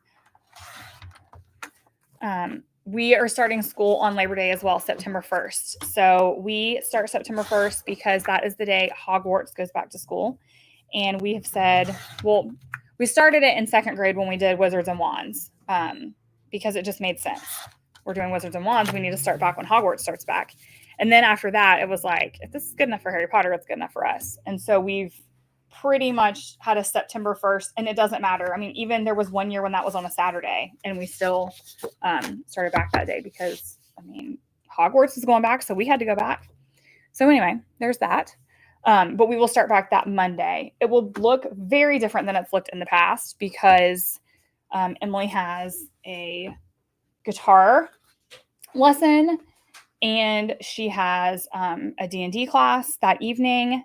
A: We are starting school on Labor Day as well, September 1st. So we start September 1st because that is the day Hogwarts goes back to school. And we have said, well, we started it in 2nd grade when we did Wizards and Wands because it just made sense. We're doing Wizards and Wands. We need to start back when Hogwarts starts back. And then after that, it was like, if this is good enough for Harry Potter, it's good enough for us. And so we've pretty much had a September 1st, and it doesn't matter. I mean, even there was one year when that was on a Saturday, and we still started back that day because, I mean, Hogwarts is going back, so we had to go back. So anyway, there's that. But we will start back that Monday. It will look very different than it's looked in the past because Emily has a guitar lesson and she has a D&D class that evening.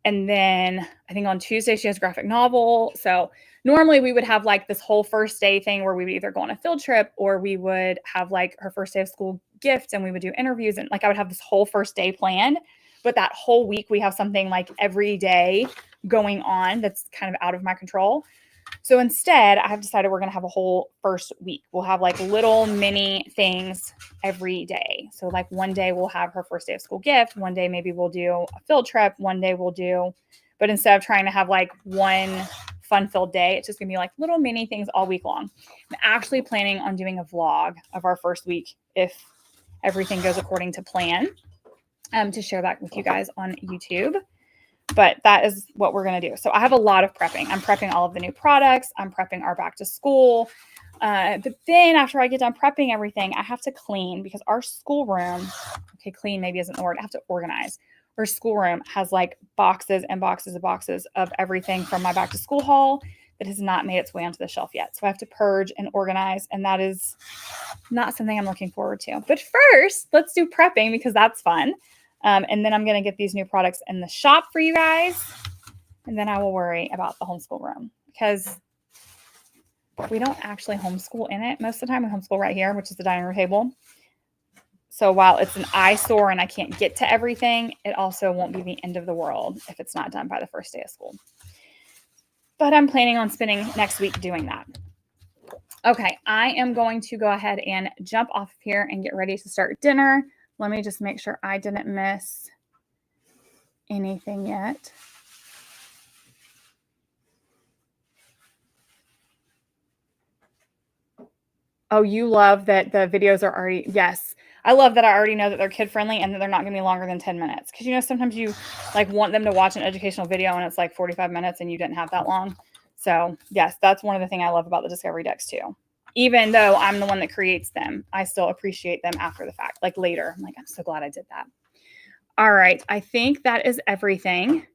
A: And then I think on Tuesday she has a graphic novel. So normally we would have like this whole first day thing where we would either go on a field trip or we would have like her first day of school gift and we would do interviews and like I would have this whole first day planned. But that whole week we have something like every day going on that's kind of out of my control. So instead, I have decided we're going to have a whole first week. We'll have like little mini things every day. So like one day we'll have her first day of school gift. One day maybe we'll do a field trip. One day we'll do, but instead of trying to have like one fun-filled day, it's just going to be like little mini things all week long. I'm actually planning on doing a vlog of our first week if everything goes according to plan, to share that with you guys on YouTube. But that is what we're going to do. So I have a lot of prepping. I'm prepping all of the new products. I'm prepping our back to school. But then after I get done prepping everything, I have to clean because our schoolroom, okay, clean maybe isn't the word. I have to organize. Our schoolroom has like boxes and boxes and boxes of everything from my back to school haul that has not made its way onto the shelf yet. So I have to purge and organize. And that is not something I'm looking forward to. But first, let's do prepping because that's fun. And then I'm going to get these new products in the shop for you guys. And then I will worry about the homeschool room because we don't actually homeschool in it. Most of the time we homeschool right here, which is the dining room table. So while it's an eyesore and I can't get to everything, it also won't be the end of the world if it's not done by the first day of school. But I'm planning on spending next week doing that. Okay, I am going to go ahead and jump off here and get ready to start dinner. Let me just make sure I didn't miss anything yet. Oh, you love that the videos are already, yes. I love that I already know that they're kid friendly and that they're not going to be longer than 10 minutes. Because, you know, sometimes you like want them to watch an educational video and it's like 45 minutes and you didn't have that long. So yes, that's one of the things I love about the Discovery decks too. Even though I'm the one that creates them, I still appreciate them after the fact, like later. I'm like, I'm so glad I did that. All right. I think that is everything.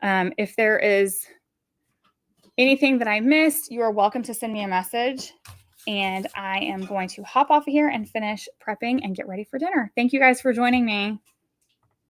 A: If there is anything that I missed, you are welcome to send me a message. And I am going to hop off of here and finish prepping and get ready for dinner. Thank you guys for joining me.